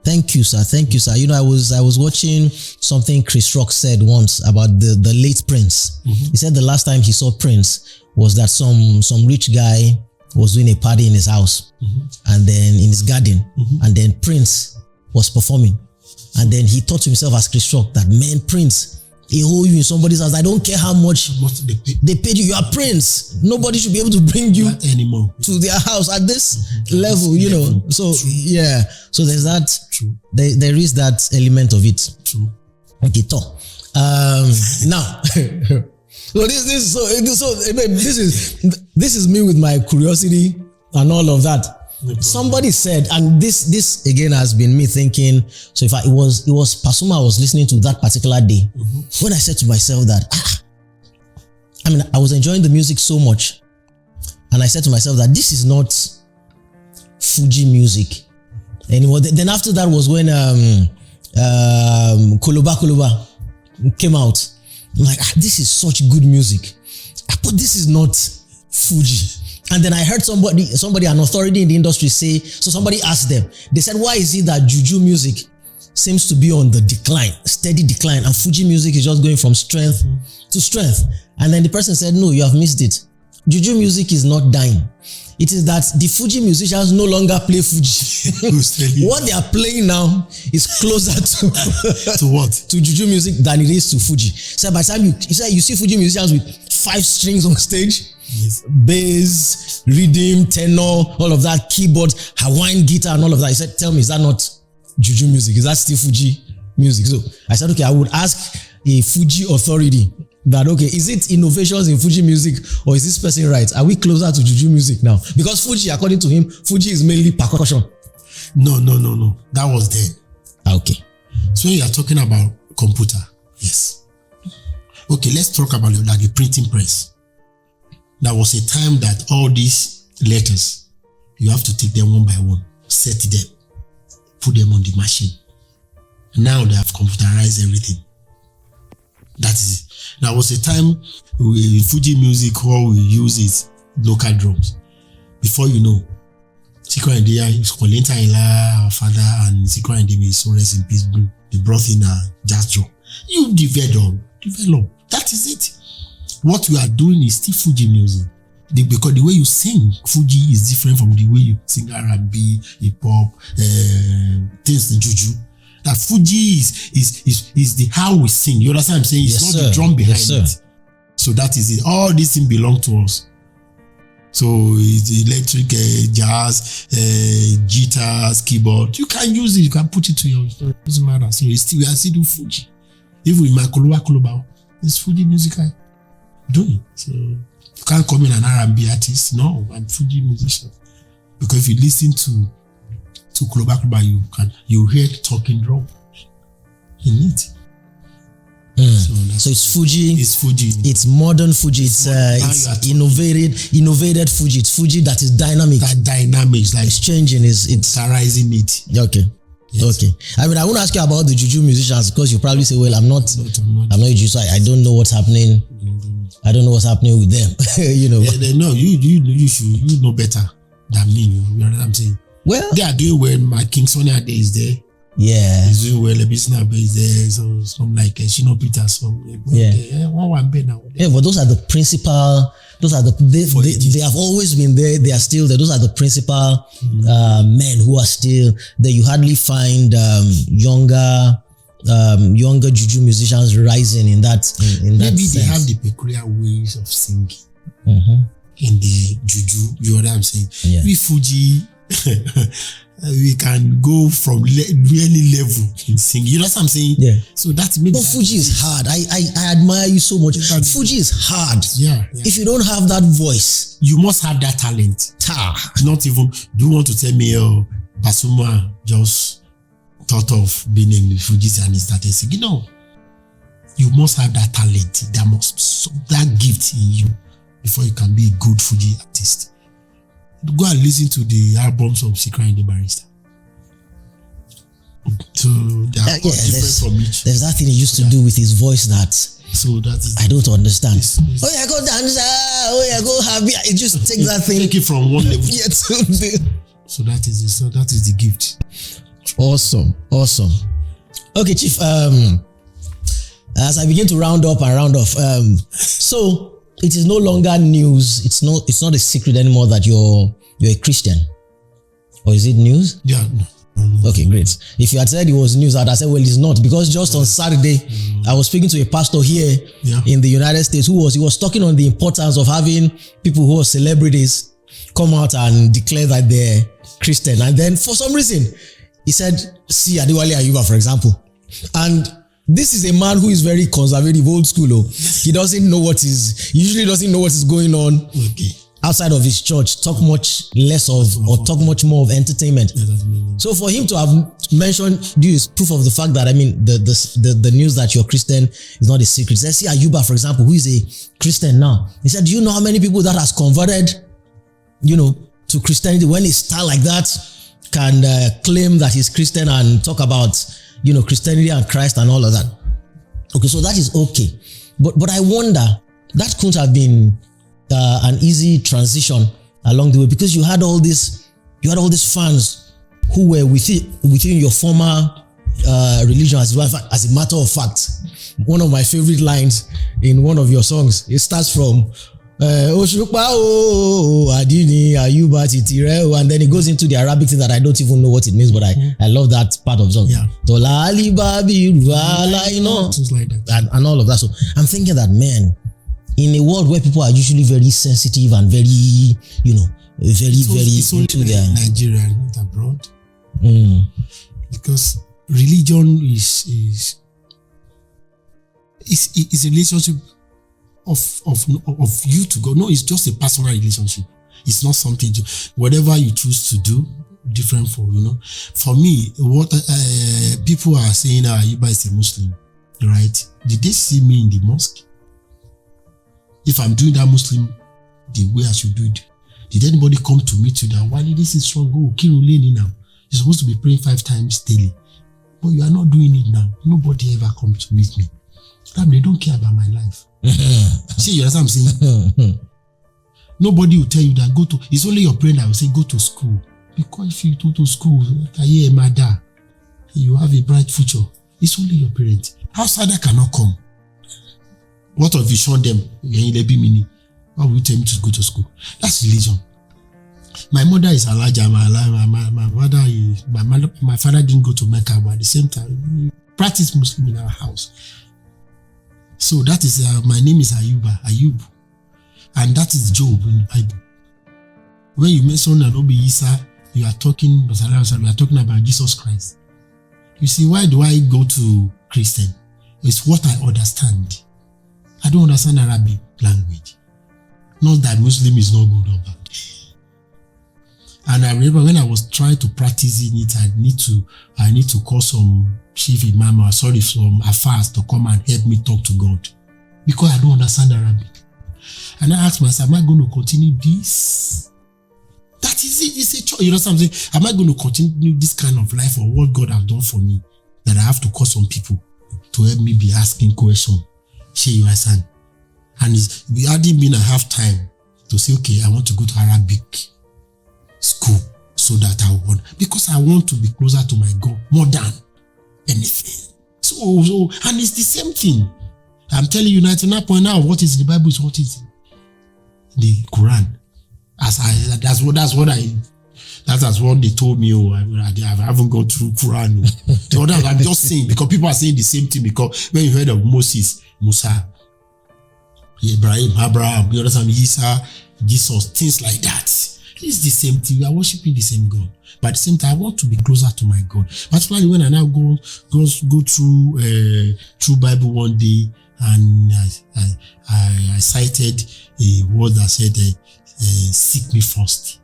Thank you, sir. Thank you, sir. You know, I was watching something Chris Rock said once about the late Prince. He said the last time he saw Prince was that some rich guy was doing a party in his house and then in his garden, and then Prince was performing, and then he thought to himself as Chris Rock that, man, Prince, he hold you in somebody's house. I don't care how much they paid you. You are Prince. Nobody should be able to bring you anymore to their house at this level, you know. So so there's that. True. There is that element of it. True. Okay, now. So this is me with my curiosity and all of that. Somebody said, and this again has been me thinking. So if it was Pasuma I was listening to that particular day, when I said to myself that I was enjoying the music so much, and I said to myself that this is not Fuji music anymore. Then after that was when Koloba came out. I'm like, this is such good music, but this is not Fuji. And then I heard somebody, an authority in the industry say, so somebody asked them, they said, why is it that Juju music seems to be on the decline, steady decline, and Fuji music is just going from strength to strength? And then the person said, no, you have missed it. Juju music is not dying. It is that the Fuji musicians no longer play Fuji. What they are playing now is closer to what? To Juju music than it is to Fuji. So by the time you see Fuji musicians with 5 strings on stage, bass, rhythm, tenor, all of that, keyboard, Hawaiian guitar and all of that. He said, tell me, is that not Juju music? Is that still Fuji music? So I said, okay, I would ask a Fuji authority that, okay, is it innovations in Fuji music or is this person right? Are we closer to Juju music now? Because Fuji, according to him, Fuji is mainly percussion. No. That was then. Okay. So when you are talking about computer, yes. Okay, let's talk about like a printing press. There was a time that all these letters, you have to take them one by one, set them, put them on the machine. Now they have computerized everything. That is it. There was a time in Fuji music, all we use is local drums. Before you know, Sikwa India, Kolenta Ila, our father, and Sikwa India, may so rest in peace, they brought in a jazz drum. You develop. That is it. What you are doing is still Fuji music. Because the way you sing Fuji is different from the way you sing R&B, hip hop, things the juju. That Fuji is the how we sing. You understand what I'm saying? It's not the drum behind it. So that is it. All these things belong to us. So it's electric, jazz, guitars, keyboard. You can use it. You can put it to your. It doesn't matter. So we are still doing Fuji. Even in my Koloba, it's Fuji music I doing. So you can't call me an R&B artist. No, I'm Fuji musician. Because if you listen to Koloba, you hear talking drum in it. So it's Fuji. It's Fuji. It's modern Fuji. It's innovated Fuji. It's Fuji that is dynamic. That dynamics, like it's changing. It's rising it. Okay. Yes. Okay. I mean, I won't ask you about the Juju musicians because you probably say, "Well, I'm not a Juju, so I don't know what's happening. I don't know what's happening with them." You know. No, you know better than me. You know what I'm saying? Well, they are doing well. My King Sonny Ade is there. Yeah, he's doing well. Ebisina is there. So some like Shino Peters. One now. Yeah, but those are the principal. Those are they have always been there. They are still there. Those are the principal men who are still there. You hardly find younger Juju musicians rising in that. Maybe sense. They have the peculiar ways of singing in the Juju. You know what I'm saying? Yeah. We Fuji, we can go from any level in singing. You know what I'm saying? Yeah. So that's maybe. But Fuji is hard. I admire you so much. Fuji is hard. Yeah. If you don't have that voice, you must have that talent. Not even. Do you want to tell me, Basuma just thought of being in the Fugees and he started singing? No. You must have that talent. There must be that gift in you before you can be a good Fuji artist. Go and listen to the albums of Sikra and the Barrister. So they are different from each. There's that thing he used to do with his voice that I don't understand. Oh yeah, go dance. Oh yeah, go happy. It just take that thing. Take it from one level. Yeah, so that is it. So that is the gift. Awesome. Okay, Chief. As I begin to round up and round off, so it is no longer news. It's not a secret anymore that you're a Christian, or is it news? Yeah. No. Okay, great. If you had said it was news, I'd have said, well, it's not, because just on Saturday, I was speaking to a pastor here in the United States he was talking on the importance of having people who are celebrities come out and declare that they're Christian, and then for some reason he said, see Adewale Ayuba, for example, and this is a man who is very conservative, old school. He usually doesn't know what is going on outside of his church. Talk much less of, or talk much more of entertainment. So for him to have mentioned you is proof of the fact that, the news that you're Christian is not a secret. Let's see Ayuba, for example, who is a Christian now. He said, do you know how many people that has converted, to Christianity, when a star like that can claim that he's Christian and talk about Christianity and Christ and all of that. Okay, so that is okay. But I wonder, that couldn't have been an easy transition along the way, because you had all these fans who were within your former religion as well. As a matter of fact, one of my favorite lines in one of your songs, it starts from Oshukpa Adini Ayuba Titire, and then it goes into the Arabic thing that I don't even know what it means, but I love that part of the song. Yeah. Things like that. And all of that. So I'm thinking that, man, in a world where people are usually very sensitive and very, very into their Nigeria, not abroad. Because religion is a relationship of you to God. No, it's just a personal relationship. It's not something whatever you choose to do, different for For me, what people are saying, Ayuba is a Muslim, right? Did they see me in the mosque? If I'm doing that Muslim the way I should do it, did anybody come to meet you that, why this is wrong? Oh, Kiruleni now. You're supposed to be praying 5 times daily, but you are not doing it now. Nobody ever come to meet me. They don't care about my life. See, you understand what I'm saying? Nobody will tell you that it's only your parent that will say go to school. Because if you go to school, you have a bright future. It's only your parents. Outsider cannot come. What if you show them? Why will you tell me to go to school? That's religion. My mother is Alaja. My father didn't go to Mecca, but at the same time, we practice Muslim in our house. So that is my name is Ayub, and that is Job in the Bible. When you mention Anobi Isa, you are talking about Jesus Christ. You see, why do I go to Christian? It's what I understand. I don't understand Arabic language. Not that Muslim is not good or bad. And I remember when I was trying to practice it, I need to call some chief imam or from Afars to come and help me talk to God, because I don't understand Arabic. And I asked myself, am I going to continue this? That is it. It's a choice. You know what I'm saying? Am I going to continue this kind of life, or what God has done for me, that I have to call some people to help me be asking questions? You understand? And we hadn't been have time to say, okay, I want to go to Arabic school so that because I want to be closer to my God more than anything. So and it's the same thing. I'm telling you 99.9 what is the Bible is what is the Quran. That's what they told me. I haven't gone through Quran. The other, I'm just saying, because people are saying the same thing, because when you heard of Moses, Musa, Ibrahim, Abraham, you understand, Isa, Jesus, things like that. It's the same thing. We are worshiping the same God. But at the same time, I want to be closer to my God. Particularly when I now go through Bible one day, and I cited a word that said, "Seek me first."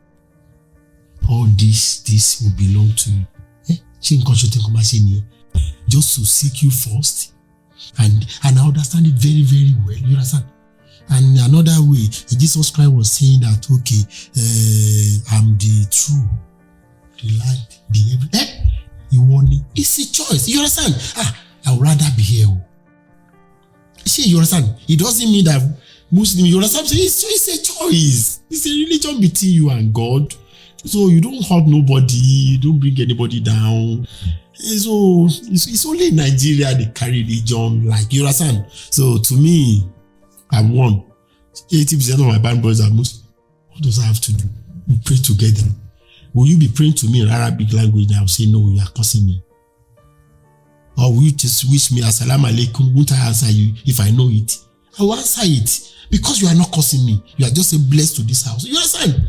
All this will belong to you. Just to seek you first, and I understand it very, very well. You understand? And another way, Jesus Christ was saying that, okay, I'm the true, the light, the everything. You want it? It's a choice. You understand? I would rather be here. See, you understand? It doesn't mean that Muslim, you understand? It's a choice. It's a religion between you and God. So you don't hurt nobody, you don't bring anybody down. So it's only in Nigeria they carry religion, like, you understand? So to me, I'm one. 80% of my band brothers are Muslim. What does I have to do? We pray together. Will you be praying to me in Arabic language and I will say, no, you are cursing me? Or will you just wish me assalamu alaikum? Won't I answer you if I know it? I will answer it because you are not cursing me. You are just a blessed to this house. You understand?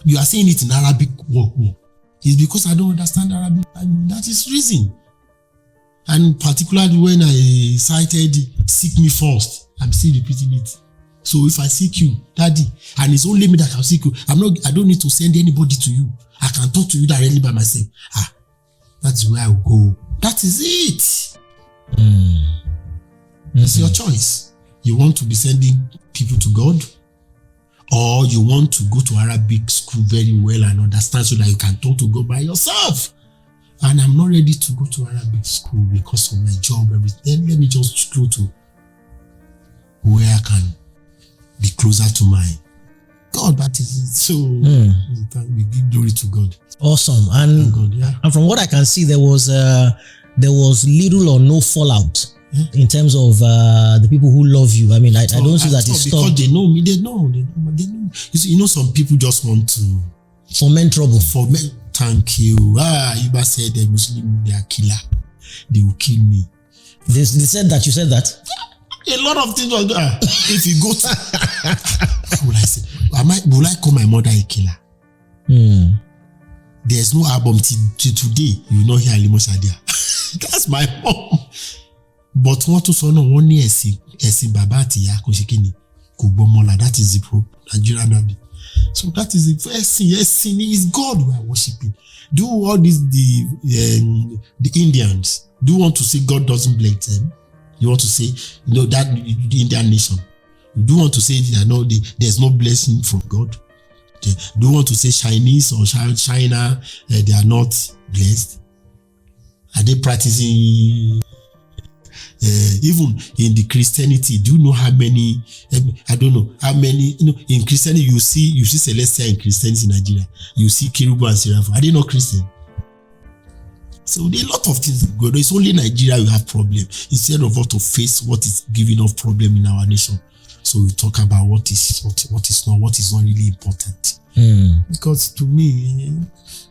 You are saying it in Arabic. Whoa. It's because I don't understand Arabic. That is reason. And particularly when I cited seek me first, I'm still repeating it. So if I seek you, Daddy, and it's only me that can seek you, I don't need to send anybody to you. I can talk to you directly by myself. That's where I will go. That is it. It's your choice. You want to be sending people to God, or you want to go to Arabic school very well and understand so that you can talk to God by yourself. And I'm not ready to go to Arabic school because of my job, everything. Let me just go to where I can be closer to my God. That is it. So we give glory to God. Awesome. And, God, and from what I can see, there was little or no fallout in terms of the people who love you. I mean, I don't see that it's stopped. Because they know me, they know. You know, some people just want to foment trouble. Thank you. Ayuba said the Muslim, they are killer. They will kill me. They said that. You said that? A lot of things was if you go to how will I say? Will I call my mother a killer? There's no album till today. You know here Alimo Shadia. That's my mom. But what to say no one ní ẹ̀sìn bàbá àti ìyá kò ṣe kíni kò gbọ́mọlà. That is the problem. Nigeria Nabi. So that is the ẹ̀sìn is God we are worshiping. Do all this the Indians? Do you want to say God doesn't bless them? You want to say that the Indian nation? Do you want to say that there's no blessing from God? Do you want to say Chinese or China they are not blessed? Are they practicing? Even in the Christianity, do you know how many? I don't know how many. In Christianity, you see Celestia in Christianity in Nigeria. You see Kerubu and Seraphim. Are they not Christian? So there are a lot of things going on. It's only Nigeria we have problem. Instead of us to face what is giving us problem in our nation, so we talk about what is not really important. Because to me,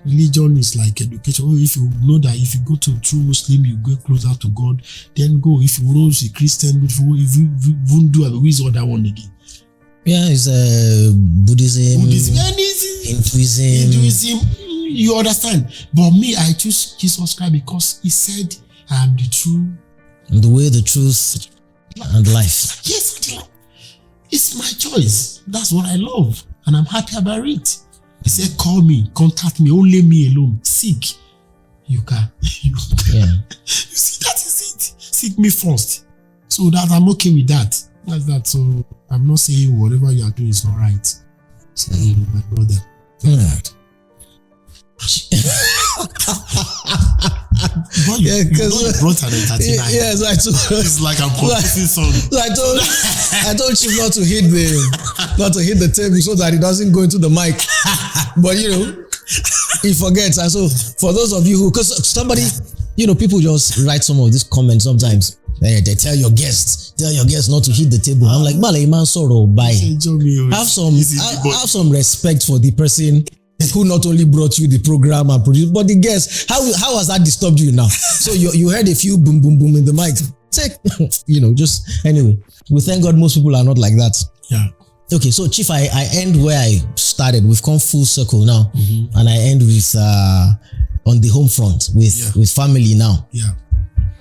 religion is like education. If you know that if you go to true Muslim, you go closer to God, then go. If you want to be Christian, if you won't do it, who is other one again? Yeah, it's Buddhism, Hinduism. You understand? But me, I choose Jesus Christ because he said, I am the true. And the way, the truth, and life. Yes, it's my choice. That's what I love. And I'm happy about it. He said, call me, contact me, only me alone. Seek. You can. Yeah. You see, that is it. Seek me first. So that I'm okay with that. That's that. So I'm not saying whatever you are doing is not right. So, my brother. But you brought an entertainer. Yes, I told. It's like I'm composing song. So I told Chief not to hit the table so that it doesn't go into the mic. But he forgets. And so for those of you who, because somebody, people just write some of these comments sometimes. They tell your guests not to hit the table. I'm like, man, sorrow, bye. Have some respect for the person who not only brought you the program and produced, but the guests. How has that disturbed you now? So you heard a few boom boom boom in the mic. Just anyway. We thank God most people are not like that. Yeah. Okay, so Chief, I end where I started. We've come full circle now, and I end with on the home front with family now. Yeah.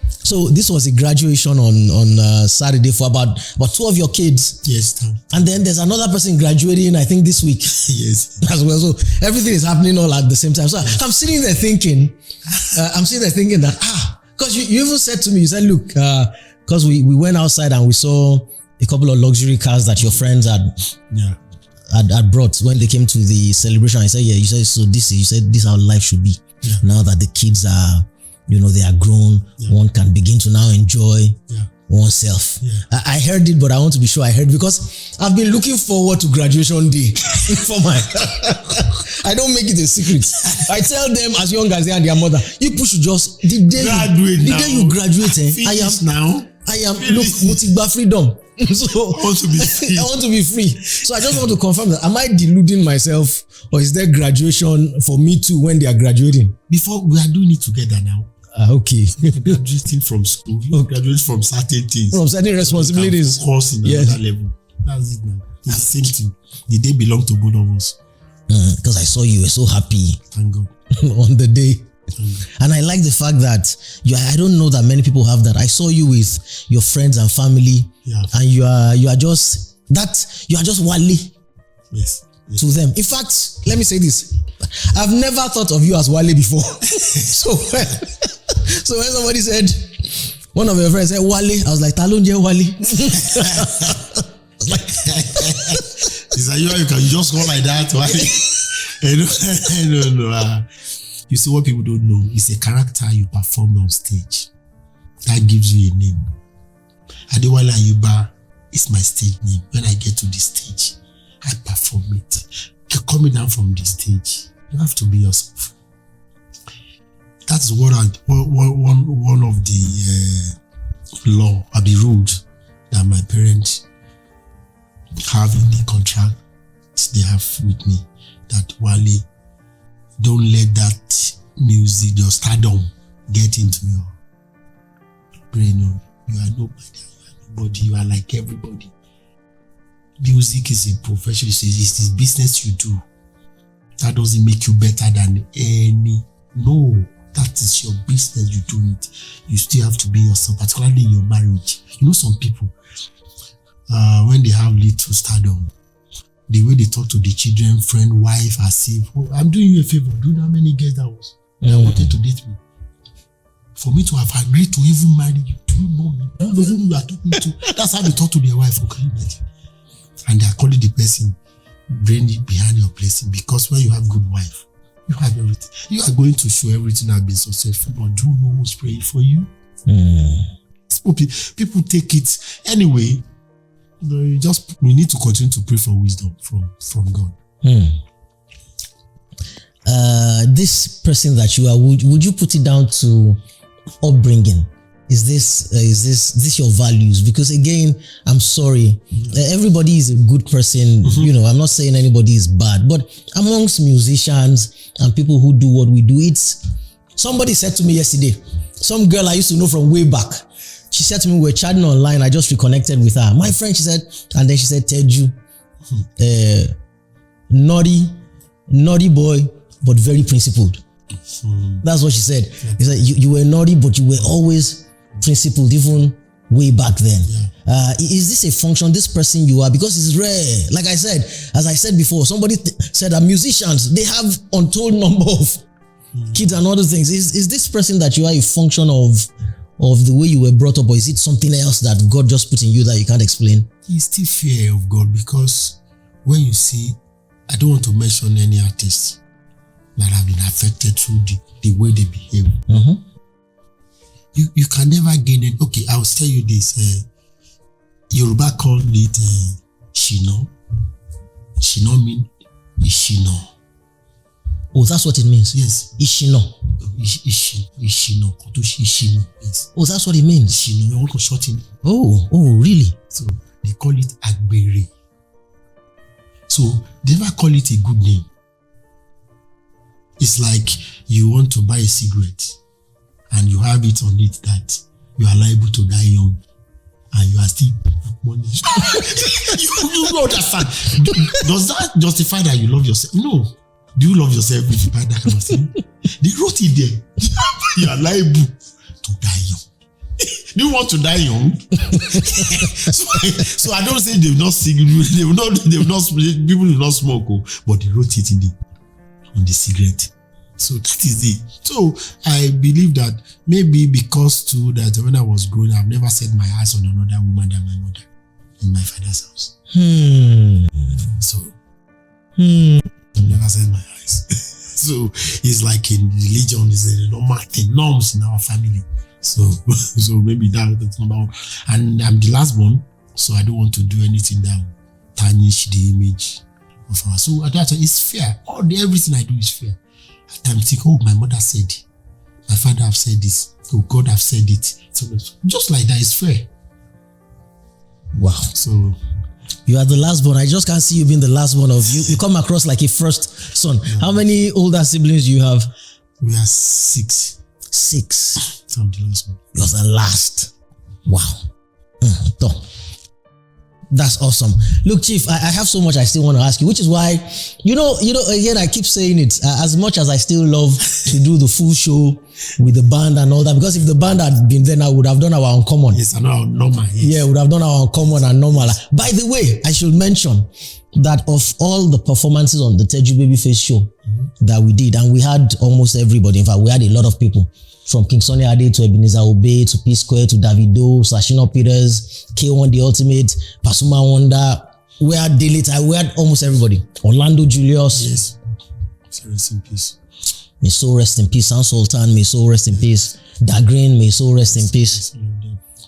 So this was a graduation on Saturday for about 2 of your kids. Yes. And then there's another person graduating, I think this week. Yes. As well. So everything is happening all at the same time. So I'm sitting there thinking, that because you even said to me, you said, look, because we went outside and we saw a couple of luxury cars that your friends had brought when they came to the celebration. I said, you said, so this is how life should be. Yeah. Now that the kids are, they are grown, one can begin to now enjoy oneself. Yeah. I heard it, but I want to be sure I heard, because I've been looking forward to graduation day for my. I don't make it a secret. I tell them as young as they are their mother, you should just the day you graduate. I am look Mutigba freedom. So I want to be free. I want to be free. So I just want to confirm that. Am I deluding myself, or is there graduation for me too when they are graduating? Before, we are doing it together now. Okay. Graduating from school, graduating from certain things, from certain responsibilities. Of course, in another level. That's it now. It's the same thing. The day belongs to both of us. Because I saw you were so happy. Thank God. On the day. And I like the fact that I don't know that many people have that. I saw you with your friends and family, and you are just Wale. Yes. To them. In fact, let me say this. I've never thought of you as Wale before. So when somebody said, one of your friends said Wale, I was like, Talonje Wale. I was like, is that you can just go like that, Wale? No. You see, what people don't know is a character you perform on stage. That gives you a name. Adewale Ayuba is my stage name. When I get to the stage, I perform it. You're coming down from the stage, you have to be yourself. That's one of the law or the rules that my parents have in the contract they have with me. That Wale, don't let that music, your stardom, get into your brain. You are nobody. You are like everybody. Music is a profession. It's this business you do. That doesn't make you better than any. No, that is your business. You do it. You still have to be yourself, particularly in your marriage. Some people, when they have little stardom, the way they talk to the children, friend, wife, as if, I'm doing you a favor. Do you know how many girls that was? That wanted to date me. For me to have agreed to even marry you, do you know me? Do you know who you are talking to? That's how they talk to their wife. Can you imagine? And they are calling the person brainy behind your blessing, because when you have good wife, you have everything. You are going to show everything has been successful, but do you know who's praying for you? People take it anyway. We need to continue to pray for wisdom from God. This person that you are, would you put it down to upbringing? Is this your values? Because again, I'm sorry, everybody is a good person. I'm not saying anybody is bad, but amongst musicians and people who do what we do, somebody said to me yesterday, some girl I used to know from way back, she said to me, we're chatting online, I just reconnected with her. My friend, she said, and then she said, Teju, naughty boy, but very principled. That's what she said. She said, you were naughty, but you were always principled, even way back then. Is this a function, this person you are? Because it's rare. Like I said, as I said before, somebody said that musicians, they have untold number of kids and other things. Is this person that you are a function of the way you were brought up, or is it something else that God just put in you that you can't explain? It's still fear of God, because when you see, I don't want to mention any artists that have been affected through the way they behave. You can never gain it. Okay, I'll tell you this. Yoruba call it Shino. Shino means Ishino. Oh, that's what it means? Yes. Ishino. Ishino. Yes. Oh, that's what it means? Ishino. We want to shorten. Oh, really? So they call it Agbere. So they never call it a good name. It's like you want to buy a cigarette and you have it on it that you are liable to die young. and you are still money. you understand? Does that justify that you love yourself? No. Do you love yourself if you buy that kind of thing? They wrote it there. You are liable to die young. Do you want to die young? so I don't say they will not sing. They will not. People will not smoke. But they wrote it on the cigarette. So that is it. So I believe that maybe because too that when I was growing, I've never set my eyes on another woman than my mother in my father's house. So I've never set my eyes. So it's like in religion, it's a normal thing, norms in our family. So maybe that's number one. And I'm the last one, so I don't want to do anything that will tarnish the image of our. So that's it's fair. Everything I do is fair. At times think, oh, my mother said, my father have said this, oh, God have said it. So just like that, it's fair. Wow. So you are the last born. I just can't see you being the last one of you. You come across like a first son. Yeah. How many older siblings do you have? We are 6. 6. So I'm the last one. You're the last. Wow. That's awesome. Look, Chief, I have so much I still want to ask you, which is why, you know, again, I keep saying it, as much as I still love to do the full show with the band and all that, because if the band had been there, I would have done our Uncommon. Yes, I know, normal. Yes. Yeah, would have done our Uncommon and normal. By the way, I should mention that of all the performances on the Teju Babyface show that we did, and we had almost everybody, in fact, we had a lot of people, from King Sunny Ade to Ebenezer Obey to P Square to Davido, Sashina Peters, K1 The Ultimate, Pasuma Wonder. We had Delete. We had almost everybody. Orlando Julius. Yes. So rest in peace. May soul rest in peace. Sound Sultan, may soul rest in peace. Dagreen, may soul rest in peace.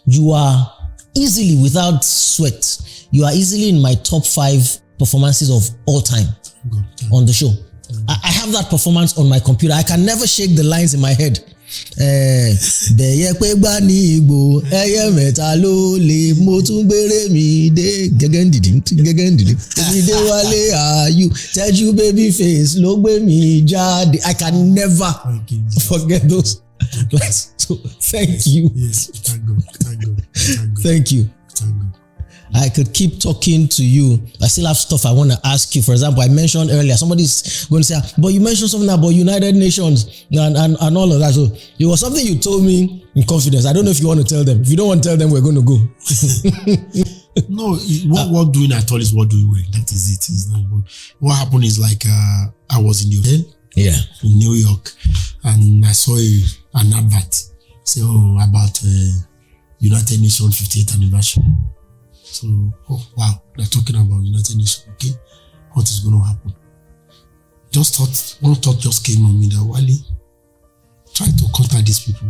You are easily, without sweat, you are easily in my top 5 performances of all time on the show. I have that performance on my computer. I can never shake the lines in my head. Bẹ̀yẹ pé gbá ní Ìgbò ẹyẹ mẹ́ta ló lè mo tún gbére mi dé gẹ́gẹ́ndìdì èmi dé wálé ààyù Teju Babyface ló gbé mi jáde. I can never forget those lines. So thank you. Yes, thank God. Thank you. I could keep talking to you. I still have stuff I want to ask you. For example, I mentioned earlier, somebody's going to say, but you mentioned something about United Nations and all of that. So it was something you told me in confidence. I don't know if you want to tell them. If you don't want to tell them, we're going to go. No, what doing at all is what doing well. That is it. It's not what happened is like I was in the hotel in New York, and I saw an advert say, about United Nations 50th anniversary. So, wow, they're talking about United Nations. Okay, what is going to happen? One thought just came on me that Wale, try to contact these people,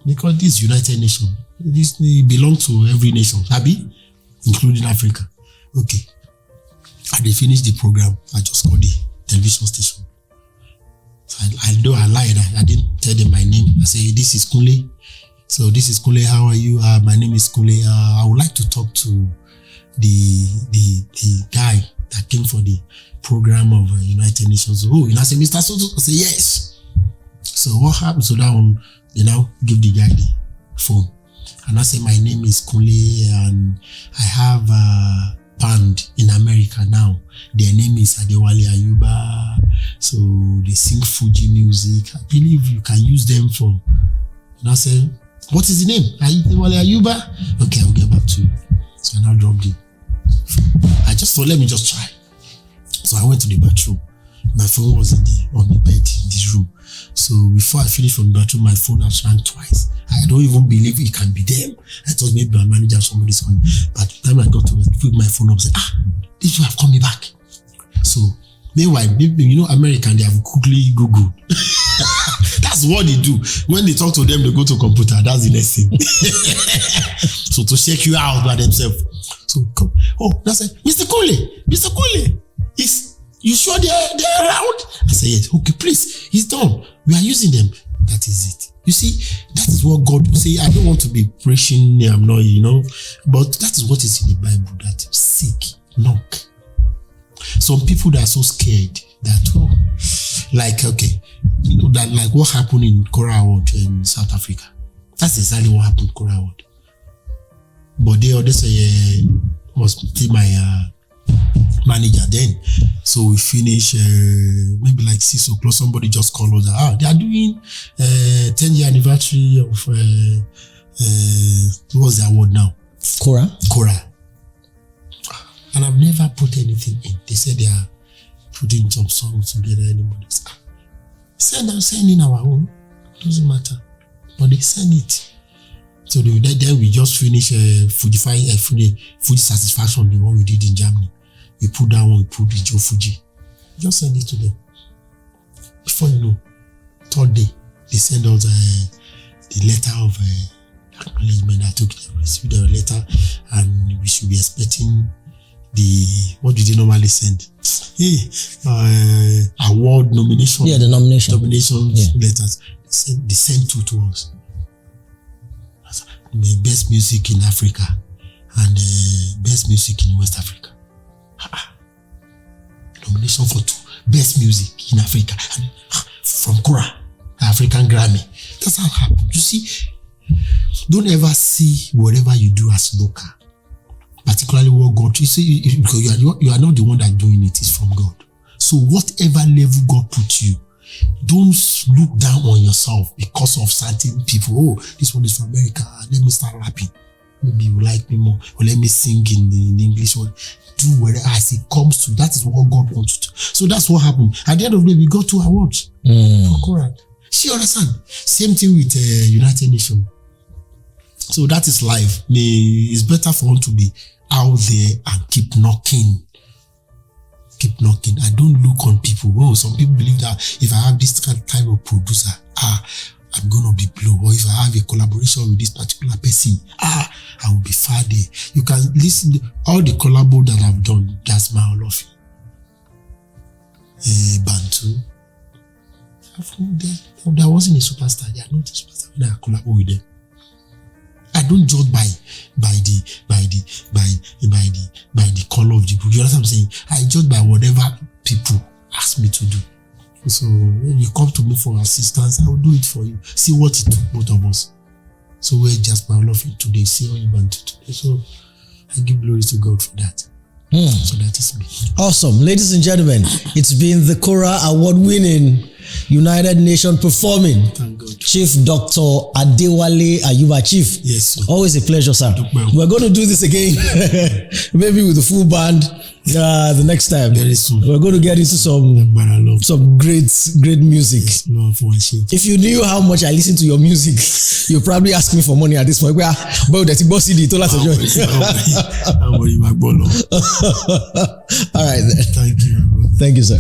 because this United Nations, this belongs to every nation, Abi, including Africa. Okay, and they finished the program. I just called the television station. So I lied. I didn't tell them my name. I said, this is Kunle. So this is Kunle. How are you? My name is Kunle. I would like to talk to the guy that came for the program of United Nations. And I said, Mr. Soto. I said, yes. So what happened? So that one, give the guy the phone. And I said, my name is Kunle, and I have a band in America now. Their name is Adewale Ayuba. So they sing Fuji music. I believe you can use them for. And I said, what is the name? Adewale Ayuba? Okay, I'll get back to you. So I now dropped it. I just thought, let me just try. So I went to the bathroom. My phone was on the bed in this room. So before I finished from the bathroom, my phone has rang twice. I don't even believe it can be them. I thought maybe my manager or somebody's calling. But the time I got to pick my phone up, I said, these people have called me back. So meanwhile, American, they have quickly Googled. That's what they do. When they talk to them, they go to computer. That's the next thing. So to check you out by themselves. So come. That's it. Mr. Kule, you sure they're around? I say yes. Okay, please. It's done. We are using them. That is it. You see, that is what God will say. I don't want to be preaching. I'm not, but that is what is in the Bible. That seek, knock. Some people that are so scared that like what happened in Kora Award in South Africa. That's exactly what happened in Kora Award. but they was still my manager then. So we finish maybe like 6 o'clock. Somebody just called us. They are doing 10-year anniversary of what's the award now? Kora. And I've never put anything in. They said they are putting some songs together. Anybody send in our own. Doesn't matter. But they send it. So then we just finish Fuji Satisfaction, the one we did in Germany. We put that one, we put the Joe Fuji. Just send it to them. Before you know, third day, they send us the letter of acknowledgement. I received the letter, and we should be expecting what do they normally send? Award nomination. Yeah, the nomination letters. They send two to us. The best music in Africa and best music in West Africa. Nomination for 2 best music in Africa and from Kora, African Grammy. That's how it happened. You see, don't ever see whatever you do as local, particularly what God. You see, because you are not the one that's doing it. It's from God. So whatever level God put you, don't look down on yourself because of certain people. Oh, this one is from America. Let me start rapping. Maybe you like me more. Or let me sing in the English one. Do whatever as it comes to. That is what God wants to. So that's what happened. At the end of the day, we got 2 awards. Correct. See, understand? Same thing with United Nations. So that is life. It's better for one to be out there and keep knocking. Keep knocking. I don't look on people. Oh, some people believe that if I have this type of producer, I'm gonna be blow. Or if I have a collaboration with this particular person, I will be far there. You can listen to all the collabo that I've done. That's my Olofi. Bantu. There wasn't a superstar. They are not a superstar when I collabo with them. I don't judge by the color of the book. You know what I'm saying? I judge by whatever people ask me to do. So when you come to me for assistance, I will do it for you. See what it took both of us. So we're just my love today. See what you want to today. So I give glory to God for that. So that is me. Awesome. Ladies and gentlemen, it's been the Kora award-winning United Nations performing. Thank God. Chief Dr. Adewale Ayuba. Chief, yes, sir. Always a pleasure, sir. We're going to do this again, maybe with the full band the next time. Very soon. We're going to get into some great music. Yes, no, if you knew how much I listen to your music, you'll probably ask me for money at this point. All right then. Thank you, my brother. Thank you, sir.